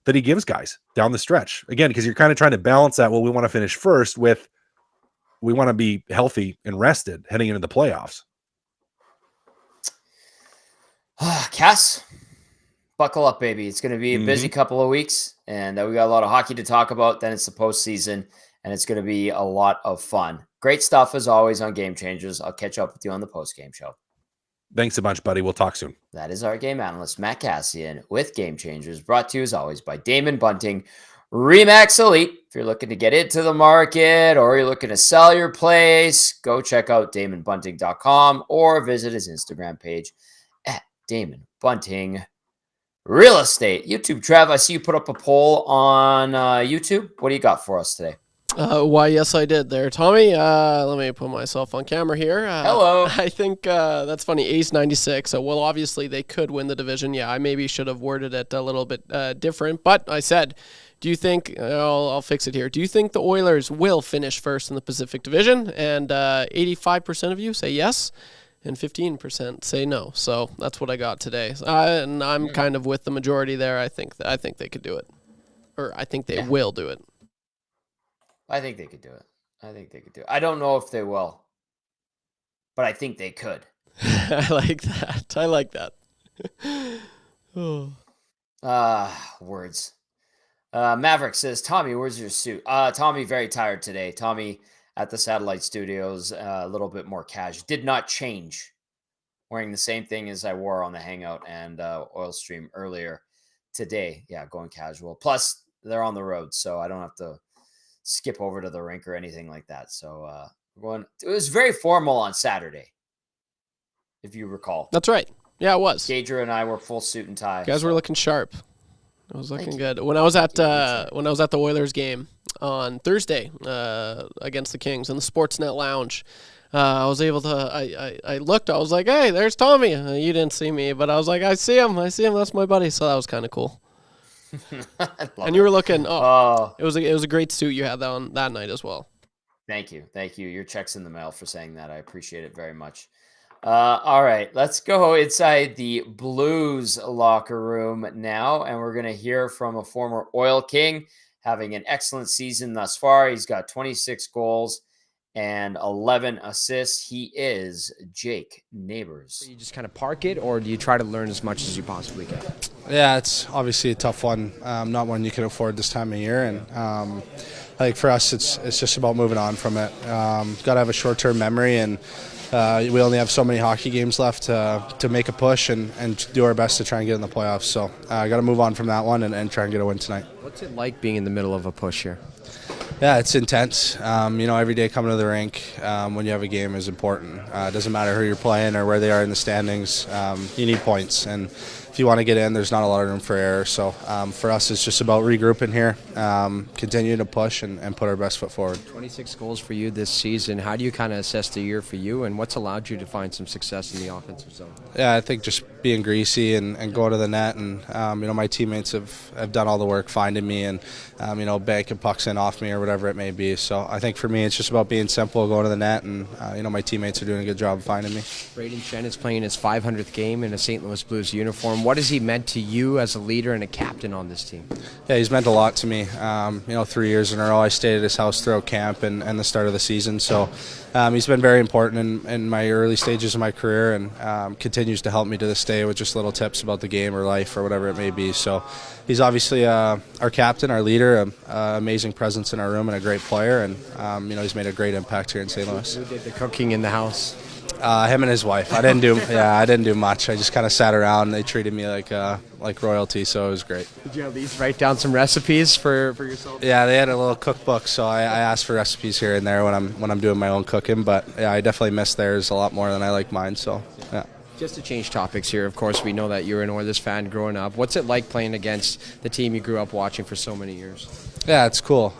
he gives guys down the stretch. Again, because you're kind of trying to balance that. Well, we want to finish first with, we want to be healthy and rested heading into the playoffs. Cass, buckle up, baby. It's going to be a busy couple of weeks, and we got a lot of hockey to talk about. Then it's the postseason, and it's going to be a lot of fun. Great stuff as always on Game Changers. I'll catch up with you on the post-game show. Thanks a bunch, buddy. We'll talk soon. That is our game analyst, Matt Kassian, with Game Changers, brought to you as always by Damon Bunting, Remax Elite. If you're looking to get into the market or you're looking to sell your place, go check out DamonBunting.com or visit his Instagram page at Damon Bunting Real Estate. YouTube, Trev, I see you put up a poll on YouTube. What do you got for us today? Why, yes, I did there, Tommy. Let me put myself on camera here. Hello. I think that's funny. Ace 96. Well, obviously they could win the division. Yeah, I maybe should have worded it a little bit different, but I said, do you think, I'll fix it here. Do you think the Oilers will finish first in the Pacific Division? And 85% of you say yes, and 15% say no. So that's what I got today. And I'm kind of with the majority there. I think they could do it, or I think they will do it. I think they could do it. I don't know if they will, but I think they could. I like that. Words. Maverick says, Tommy, where's your suit? Tommy, very tired today. Tommy at the satellite studios, a little bit more cash. Did not change. Wearing the same thing as I wore on the Hangout and Oil Stream earlier today. Yeah, going casual. Plus, they're on the road, so I don't have to skip over to the rink or anything like that. So it was very formal on Saturday, if you recall. That's right. Yeah, it was. Gager and I were full suit and tie. You guys were looking sharp. It was looking good. When I was at the Oilers game on Thursday against the Kings in the Sportsnet Lounge, I was able to. I looked. I was like, "Hey, there's Tommy." You didn't see me, but I was like, "I see him. That's my buddy." So that was kind of cool. And you were looking. It was a great suit you had on that night as well. Thank you. Your check's in the mail for saying that. I appreciate it very much. All right, let's go inside the Blues locker room now, and we're going to hear from a former Oil King having an excellent season thus far. He's got 26 goals and 11 assists. He is Jake Neighbors. You just kind of park it, or do you try to learn as much as you possibly can? Yeah, it's obviously a tough one, not one you can afford this time of year, and I think for us it's just about moving on from it. Got to have a short-term memory, and we only have so many hockey games left to make a push and do our best to try and get in the playoffs. So I got to move on from that one and try and get a win tonight. What's it like being in the middle of a push here? Yeah, it's intense. Every day coming to the rink when you have a game is important. It doesn't matter who you're playing or where they are in the standings. You need points, and if you want to get in, there's not a lot of room for error. So for us, it's just about regrouping here, continuing to push and put our best foot forward. 26 goals for you this season. How do you kind of assess the year for you, and what's allowed you to find some success in the offensive zone? Yeah, I think just being greasy and going to the net, and my teammates have done all the work finding me and banking pucks in off me or whatever it may be. So I think for me, it's just about being simple, going to the net, and my teammates are doing a good job of finding me. Braden Shen is playing his 500th game in a St. Louis Blues uniform. What has he meant to you as a leader and a captain on this team? Yeah, he's meant a lot to me. 3 years in a row, I stayed at his house throughout camp and the start of the season. So he's been very important in my early stages of my career, and continues to help me to this day with just little tips about the game or life or whatever it may be. So he's obviously our captain, our leader, amazing presence in our room, and a great player. And he's made a great impact here in St. Louis. Who did the cooking in the house? Him and his wife. I didn't do much. I just kind of sat around. They treated me like royalty, so it was great. Did you at least write down some recipes for yourself? Yeah, they had a little cookbook, so I asked for recipes here and there when I'm doing my own cooking. But yeah, I definitely miss theirs a lot more than I like mine. So yeah. Just to change topics here, of course, we know that you're an Oilers fan growing up. What's it like playing against the team you grew up watching for so many years? Yeah, it's cool. It's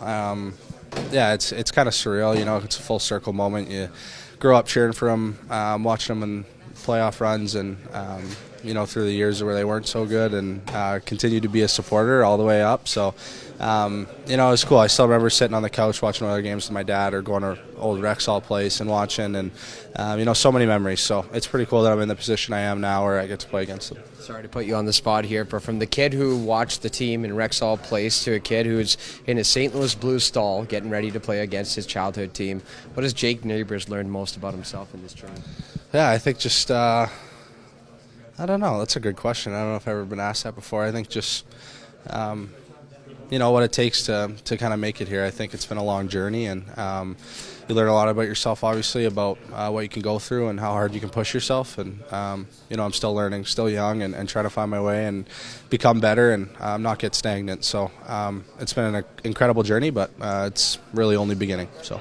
kind of surreal. It's a full circle moment. You grow up cheering for them, watching them in playoff runs, and through the years where they weren't so good, and continue to be a supporter all the way up. So it was cool. I still remember sitting on the couch watching other games with my dad, or going to old Rexall place and watching, and so many memories. So it's pretty cool that I'm in the position I am now, where I get to play against them. Sorry to put you on the spot here, but from the kid who watched the team in Rexall Place to a kid who's in his St. Louis Blues stall getting ready to play against his childhood team, what has Jake Neighbors learned most about himself in this journey? Yeah, I think just I don't know. That's a good question. I don't know if I've ever been asked that before. I think just what it takes to kind of make it here. I think it's been a long journey, and you learn a lot about yourself, obviously, about what you can go through and how hard you can push yourself. And I'm still learning, still young, and trying to find my way and become better and not get stagnant. So it's been an incredible journey, but it's really only beginning. So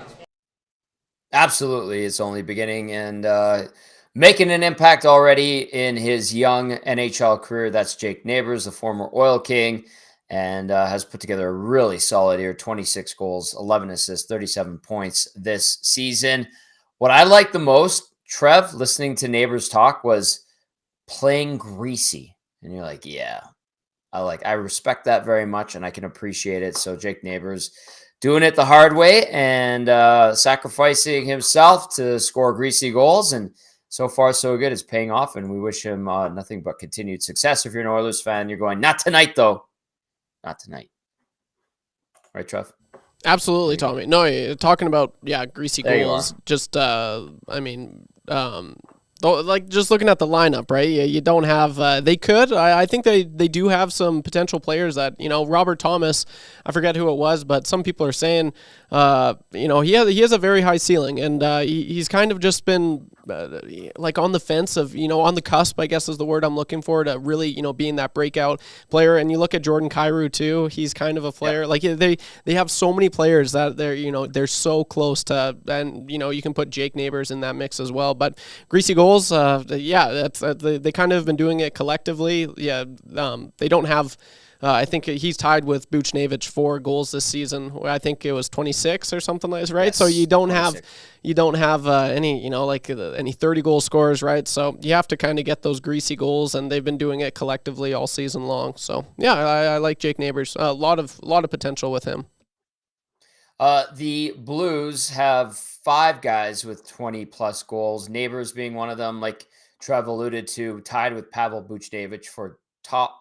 absolutely, it's only beginning, and making an impact already in his young NHL career. That's Jake Neighbors, the former Oil King, and has put together a really solid year, 26 goals, 11 assists, 37 points this season. What I liked the most, Trev, listening to Neighbors talk, was playing greasy. And you're like, yeah, I respect that very much, and I can appreciate it. So Jake Neighbors doing it the hard way and sacrificing himself to score greasy goals. And so far, so good. It's paying off, and we wish him nothing but continued success. If you're an Oilers fan, you're going, not tonight, though. Not tonight. Right, Trev? Absolutely, Tommy. No, talking about, greasy There goals. Just, like just looking at the lineup, right? You don't have. They could. I think they do have some potential players that Robert Thomas. I forget who it was, but some people are saying, he has a very high ceiling, and he's kind of just been like on the fence of on the cusp, I guess is the word I'm looking for, to really being that breakout player. And you look at Jordan Kyrou too; he's kind of a player. Like they have so many players that they're so close to, and you can put Jake Neighbors in that mix as well. But greasy goals, that's they kind of have been doing it collectively. They don't have. I think he's tied with Buchnevich 4 goals this season. I think it was 26 or something like that, right? Yes, so you don't 26. have any any 30 goal scorers, right? So you have to kind of get those greasy goals, and they've been doing it collectively all season long. So I like Jake Neighbors. A lot of potential with him. The Blues have 5 guys with 20 plus goals. Neighbors being one of them, like Trev alluded to, tied with Pavel Buchnevich for top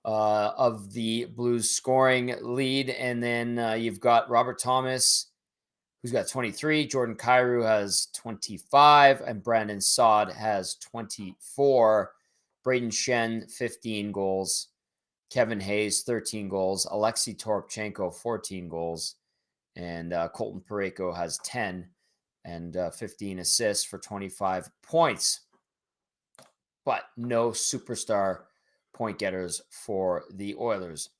of the Blues scoring lead. And then you've got Robert Thomas, who's got 23. Jordan Kyrou has 25. And Brandon Saad has 24. Braden Shen, 15 goals. Kevin Hayes, 13 goals. Alexei Toropchenko, 14 goals. And Colton Parayko has 10 and 15 assists for 25 points. But no superstar point getters for the Oilers.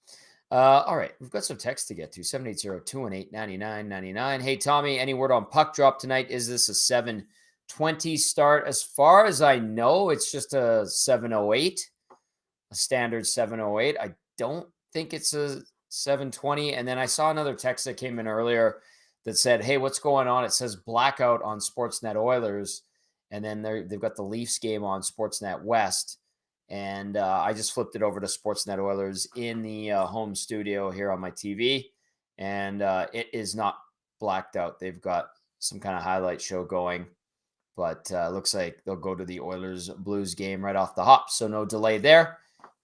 All right, we've got some text to get to. 780-218-9999. Hey, Tommy, any word on puck drop tonight? Is this a 7:20 start? As far as I know, it's just a 7:08, a standard 7:08. I don't think it's a 7:20. And then I saw another text that came in earlier that said, hey, what's going on? It says blackout on Sportsnet Oilers. And then they've got the Leafs game on Sportsnet West. And I just flipped it over to Sportsnet Oilers in the home studio here on my TV. And it is not blacked out. They've got some kind of highlight show going. But looks like they'll go to the Oilers Blues game right off the hop. So no delay there.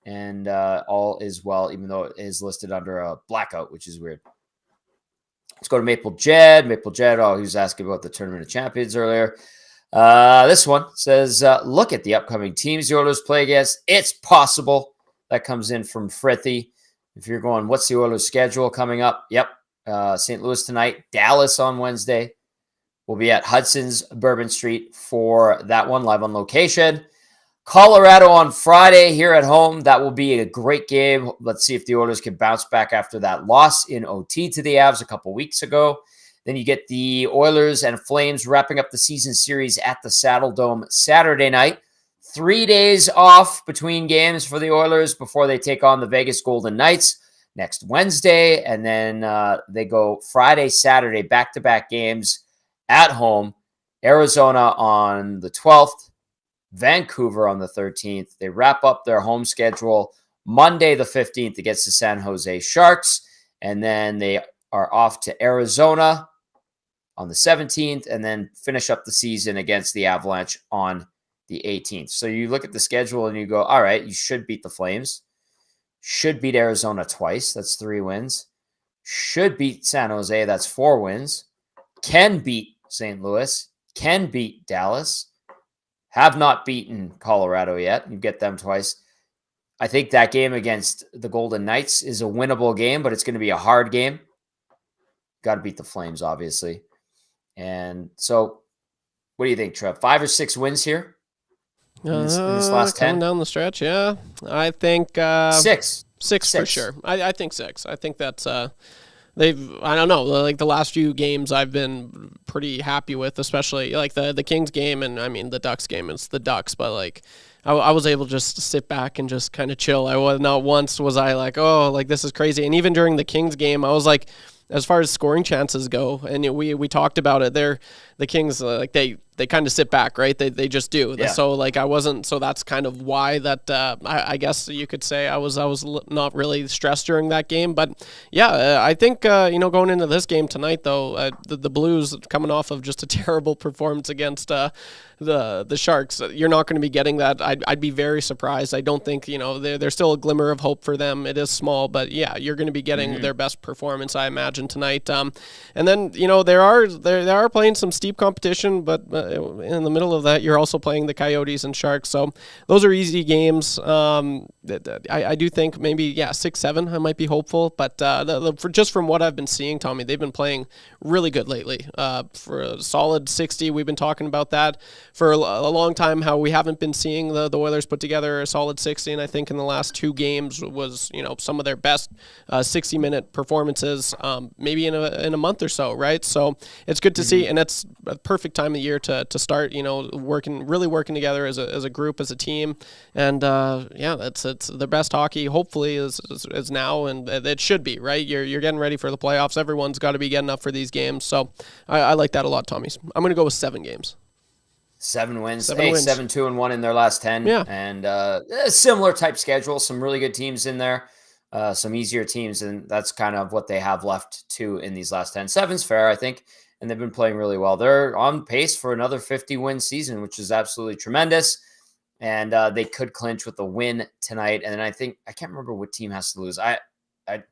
And all is well, even though it is listed under a blackout, which is weird. Let's go to Maple Jed. Maple Jed, he was asking about the Tournament of Champions earlier. This one says, look at the upcoming teams the Oilers play against. It's possible. That comes in from Frithy. If you're going, what's the Oilers schedule coming up? Yep. St. Louis tonight, Dallas on Wednesday. We'll be at Hudson's Bourbon Street for that one, live on location. Colorado on Friday here at home. That will be a great game. Let's see if the Oilers can bounce back after that loss in OT to the Avs a couple weeks ago. Then you get the Oilers and Flames wrapping up the season series at the Saddle Dome Saturday night. 3 days off between games for the Oilers before they take on the Vegas Golden Knights next Wednesday. And then they go Friday, Saturday, back-to-back games at home. Arizona on the 12th, Vancouver on the 13th. They wrap up their home schedule Monday the 15th against the San Jose Sharks. And then they are off to Arizona on the 17th, and then finish up the season against the Avalanche on the 18th. So you look at the schedule and you go, all right, you should beat the Flames. Should beat Arizona twice. That's 3 wins. Should beat San Jose. That's 4 wins. Can beat St. Louis. Can beat Dallas. Have not beaten Colorado yet. You get them twice. I think that game against the Golden Knights is a winnable game, but it's going to be a hard game. Got to beat the Flames, obviously. And so, what do you think, Trev? 5 or 6 wins here in this last 10? Coming down the stretch, yeah. I think 6. 6 for sure. I think 6. I think that's I don't know, like the last few games I've been pretty happy with, especially like the Kings game and I mean the Ducks game. It's the Ducks, but like I was able just to sit back and just kind of chill. I was not once was I like, oh, like this is crazy. And even during the Kings game, I was like, as far as scoring chances go, and we talked about it, the Kings like they kind of sit back, right? They just do. Yeah. So like I wasn't. So that's kind of why that I guess you could say I was not really stressed during that game. But yeah, I think going into this game tonight though, the Blues coming off of just a terrible performance against the Sharks, you're not going to be getting that. I'd be very surprised. I don't think there's still a glimmer of hope for them. It is small, but yeah, you're going to be getting their best performance, I imagine, tonight. And then they are playing some steep competition, but in the middle of that, you're also playing the Coyotes and Sharks. So those are easy games. I do think maybe 6-7. I might be hopeful, but just from what I've been seeing, Tommy, they've been playing really good lately. For a solid 60, we've been talking about that for a long time, how we haven't been seeing the Oilers put together a solid 60, and I think in the last 2 games was some of their best 60-minute performances, maybe in a month or so, right? So it's good to see, and it's a perfect time of year to start working together as a group, as a team, and it's the best hockey hopefully is now, and it should be, right? You're getting ready for the playoffs. Everyone's got to be getting up for these games, so I like that a lot, Tommy. I'm going to go with 7 games. 7 wins. 7-2-1 in their last 10. Yeah. And a similar type schedule. Some really good teams in there. Some easier teams. And that's kind of what they have left too in these last 10. 7's fair, I think. And they've been playing really well. They're on pace for another 50-win season, which is absolutely tremendous. And they could clinch with a win tonight. And then I can't remember what team has to lose.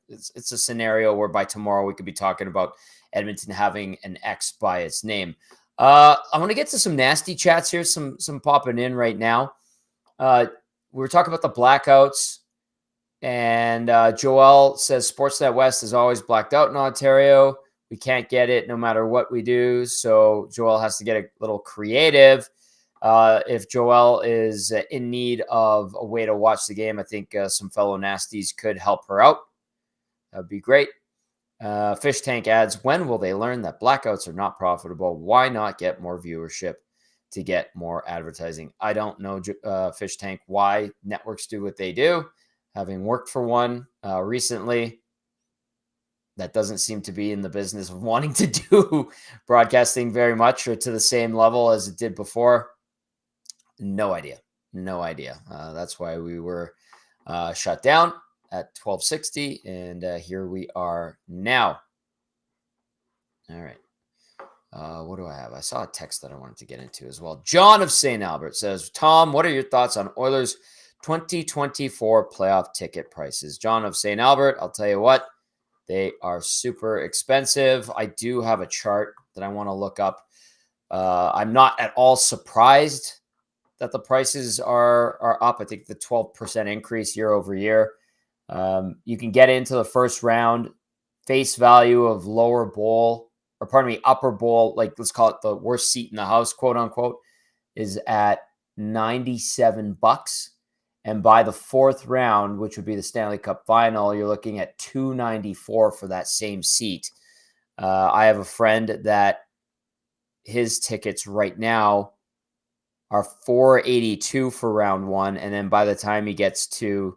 It's a scenario where by tomorrow we could be talking about Edmonton having an X by its name. I want to get to some nasty chats here, some popping in right now. We were talking about the blackouts, and Joel says Sportsnet West is always blacked out in Ontario. We can't get it no matter what we do, so Joel has to get a little creative. If Joel is in need of a way to watch the game, I think some fellow nasties could help her out. That would be great. Fish Tank adds, when will they learn that blackouts are not profitable? Why not get more viewership to get more advertising? I don't know, Fish Tank, why networks do what they do. Having worked for one recently, that doesn't seem to be in the business of wanting to do broadcasting very much or to the same level as it did before. No idea. That's why we were shut down at 1260, and here we are now. All right. What do I have? I saw a text that I wanted to get into as well. John of St. Albert says, Tom, what are your thoughts on Oilers 2024 playoff ticket prices? John of St. Albert, I'll tell you what, they are super expensive. I do have a chart that I want to look up. I'm not at all surprised that the prices are up. I think the 12% increase year over year. You can get into the first round. Face value of upper bowl, like let's call it the worst seat in the house, quote unquote, is at $97. And by the 4th round, which would be the Stanley Cup final, you're looking at $294 for that same seat. I have a friend that his tickets right now are $482 for round 1. And then by the time he gets to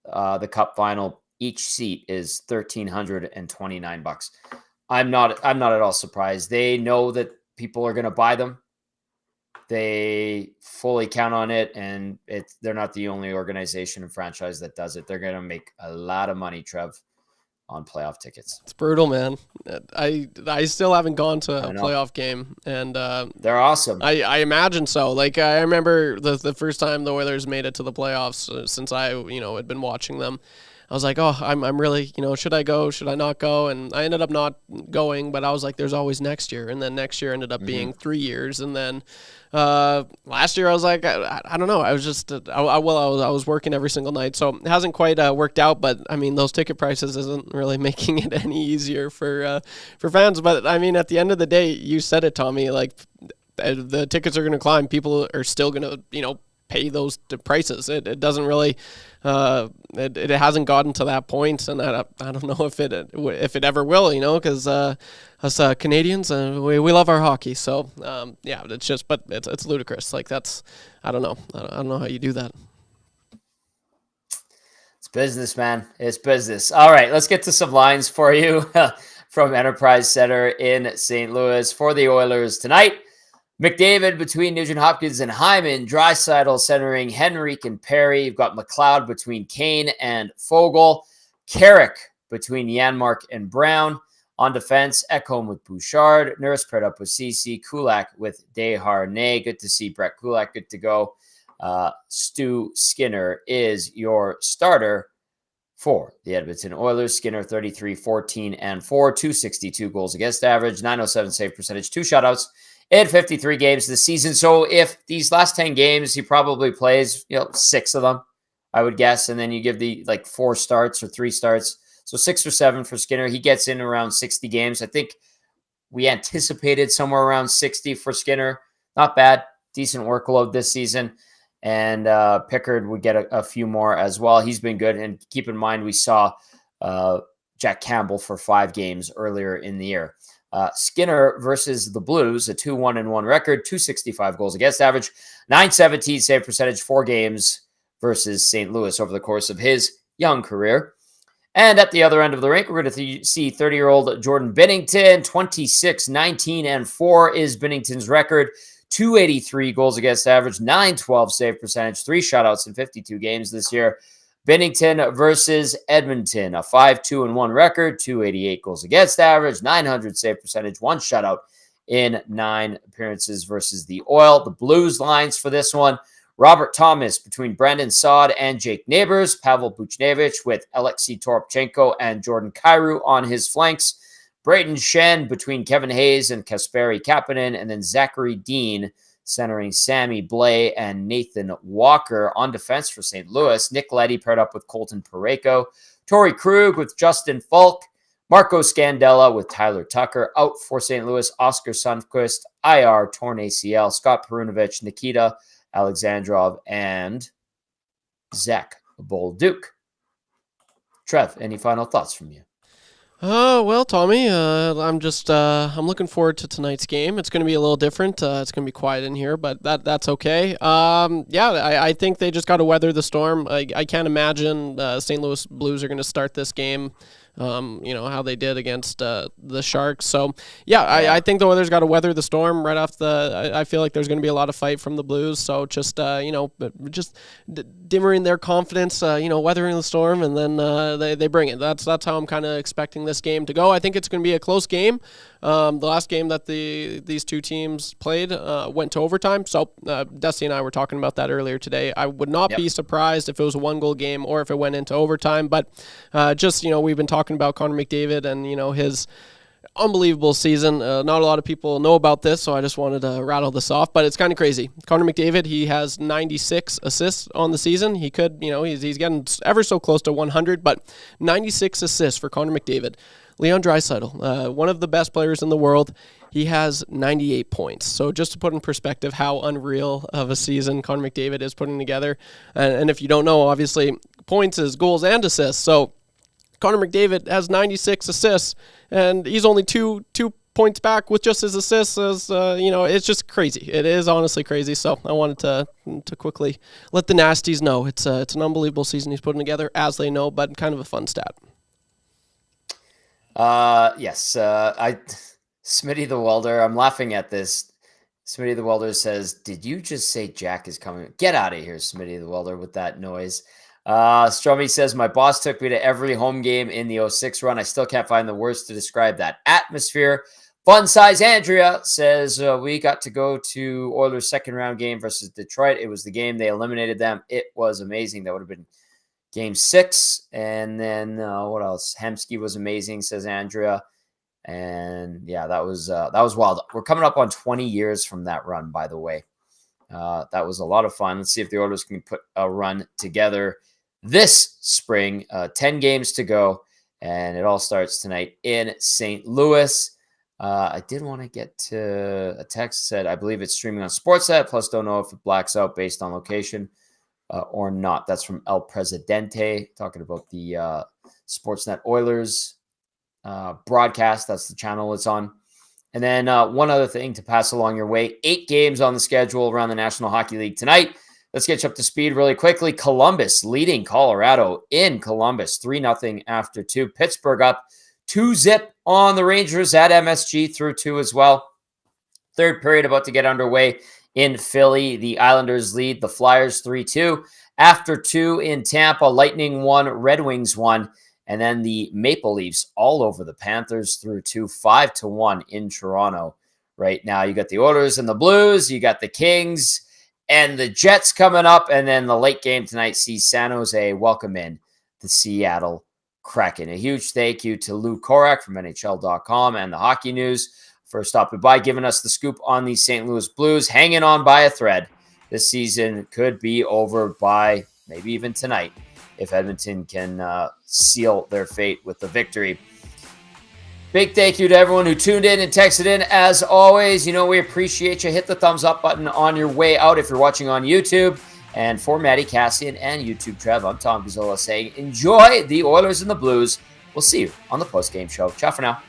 the Cup final, each seat is $1,329. I'm not at all surprised. They know that people are going to buy them. They fully count on it, and they're not the only organization and franchise that does it. They're going to make a lot of money, Trev, on playoff tickets. It's brutal, man. I still haven't gone to a playoff game, and they're awesome. I imagine so. Like I remember the first time the Oilers made it to the playoffs since I had been watching them. I was like, oh, I'm really, should I go? Should I not go? And I ended up not going, but I was like, there's always next year. And then next year ended up being 3 years. And then last year I was like, I don't know. I was just, I was working every single night. So it hasn't quite worked out, but I mean, those ticket prices isn't really making it any easier for fans. But I mean, at the end of the day, you said it, Tommy, like the tickets are going to climb. People are still going to, pay those prices. It doesn't really, it hasn't gotten to that point, and I don't know if it ever will, because us Canadians, we love our hockey. So yeah, it's just, but it's ludicrous. Like I don't know. I don't know how you do that. It's business, man. It's business. All right, let's get to some lines for you from Enterprise Center in St. Louis for the Oilers tonight. McDavid between Nugent Hopkins and Hyman. Draisaitl centering Henrique and Perry. You've got McLeod between Kane and Fogle. Carrick between Janmark and Brown. On defense, Ekholm with Bouchard. Nurse paired up with Ceci. Kulak with Desharnais. Good to see Brett Kulak. Good to go. Stu Skinner is your starter for the Edmonton Oilers. Skinner 33, 14, and 4. 262 goals against average. 907 save percentage. 2 shutouts in 53 games this season. So if these last 10 games, he probably plays, 6 of them, I would guess. And then you give the 4 starts or 3 starts. So 6 or 7 for Skinner. He gets in around 60 games. I think we anticipated somewhere around 60 for Skinner. Not bad. Decent workload this season. And Pickard would get a few more as well. He's been good. And keep in mind, we saw Jack Campbell for 5 games earlier in the year. Skinner versus the Blues, a 2-1-1 record, 265 goals against average, 917 save percentage, 4 games versus St. Louis over the course of his young career. And at the other end of the rink, we're going to see 30-year-old Jordan Binnington, 26, 19, and 4 is Binnington's record, 283 goals against average, 912 save percentage, 3 shutouts in 52 games this year. Binnington versus Edmonton, a 5-2-1 record, 288 goals against average, 900 save percentage, 1 shutout in 9 appearances versus the Oil. The Blues lines for this one, Robert Thomas between Brandon Saad and Jake Neighbors, Pavel Buchnevich with Alexei Toropchenko and Jordan Kyrou on his flanks, Brayden Schenn between Kevin Hayes and Kasperi Kapanen, and then Zachary Dean centering Sammy Blais and Nathan Walker. On defense for St. Louis, Nick Leddy paired up with Colton Parayko, Torrey Krug with Justin Falk, Marco Scandella with Tyler Tucker. Out for St. Louis, Oscar Sundqvist, IR, torn ACL, Scott Perunovich, Nikita Alexandrov, and Zach Bolduc. Trev, any final thoughts from you? Well, Tommy, I'm looking forward to tonight's game. It's going to be a little different. It's going to be quiet in here, but that's okay. I think they just got to weather the storm. I can't imagine St. Louis Blues are going to start this game, how they did against the Sharks. So, I think the Oilers got to weather the storm right off I feel like there's going to be a lot of fight from the Blues. So just dimmering their confidence, weathering the storm, and then they bring it. That's how I'm kind of expecting this game to go. I think it's going to be a close game. The last game that these two teams played went to overtime. So Dusty and I were talking about that earlier today. I would not be surprised if it was a 1-goal game or if it went into overtime. But we've been talking about Connor McDavid and his unbelievable season. Not a lot of people know about this, so I just wanted to rattle this off, but it's kind of crazy. Connor McDavid, he has 96 assists on the season. He could, he's getting ever so close to 100, but 96 assists for Connor McDavid. Leon Draisaitl, one of the best players in the world, he has 98 points. So just to put in perspective how unreal of a season Connor McDavid is putting together. And if you don't know, obviously, points is goals and assists. So Connor McDavid has 96 assists, and he's only two points back with just his assists. It's just crazy. It is honestly crazy. So I wanted to quickly let the nasties know it's an unbelievable season he's putting together, as they know, but kind of a fun stat. Yes. Smitty the Welder, I'm laughing at this. Smitty the Welder says, did you just say Jack is coming? Get out of here, Smitty the Welder, with that noise. Strummy says, my boss took me to every home game in the 06 run. I still can't find the words to describe that atmosphere. Fun size Andrea says, we got to go to Oilers' second round game versus Detroit. It was the game they eliminated them. It was amazing. That would have been Game 6. And then what else? Hemsky was amazing, says Andrea. And yeah, that was wild. We're coming up on 20 years from that run, by the way. That was a lot of fun. Let's see if the Oilers can put a run together this spring. 10 games to go, and it all starts tonight in St. Louis. I did want to get to a text that said, I believe it's streaming on Sportsnet, plus don't know if it blacks out based on location or not. That's from El Presidente, talking about the Sportsnet Oilers broadcast. That's the channel it's on. And then one other thing to pass along your way, 8 games on the schedule around the National Hockey League tonight. Let's get you up to speed really quickly. Columbus leading Colorado in Columbus, 3-0 after 2. Pittsburgh up 2-0 on the Rangers at MSG through 2 as well. Third period about to get underway in Philly. The Islanders lead the Flyers 3-2. After 2 in Tampa, Lightning 1, Red Wings 1. And then the Maple Leafs all over the Panthers through 2, 5-1 in Toronto. Right now, you got the Oilers and the Blues. You got the Kings and the Jets coming up. And then the late game tonight sees San Jose welcome in the Seattle Kraken. A huge thank you to Lou Korak from NHL.com and the Hockey News for stopping by, giving us the scoop on the St. Louis Blues, hanging on by a thread. This season could be over by maybe even tonight if Edmonton can seal their fate with the victory. Big thank you to everyone who tuned in and texted in. As always, we appreciate you. Hit the thumbs up button on your way out if you're watching on YouTube. And for Matt Kassian and YouTube Trev, I'm Tom Gazzola saying enjoy the Oilers and the Blues. We'll see you on the postgame show. Ciao for now.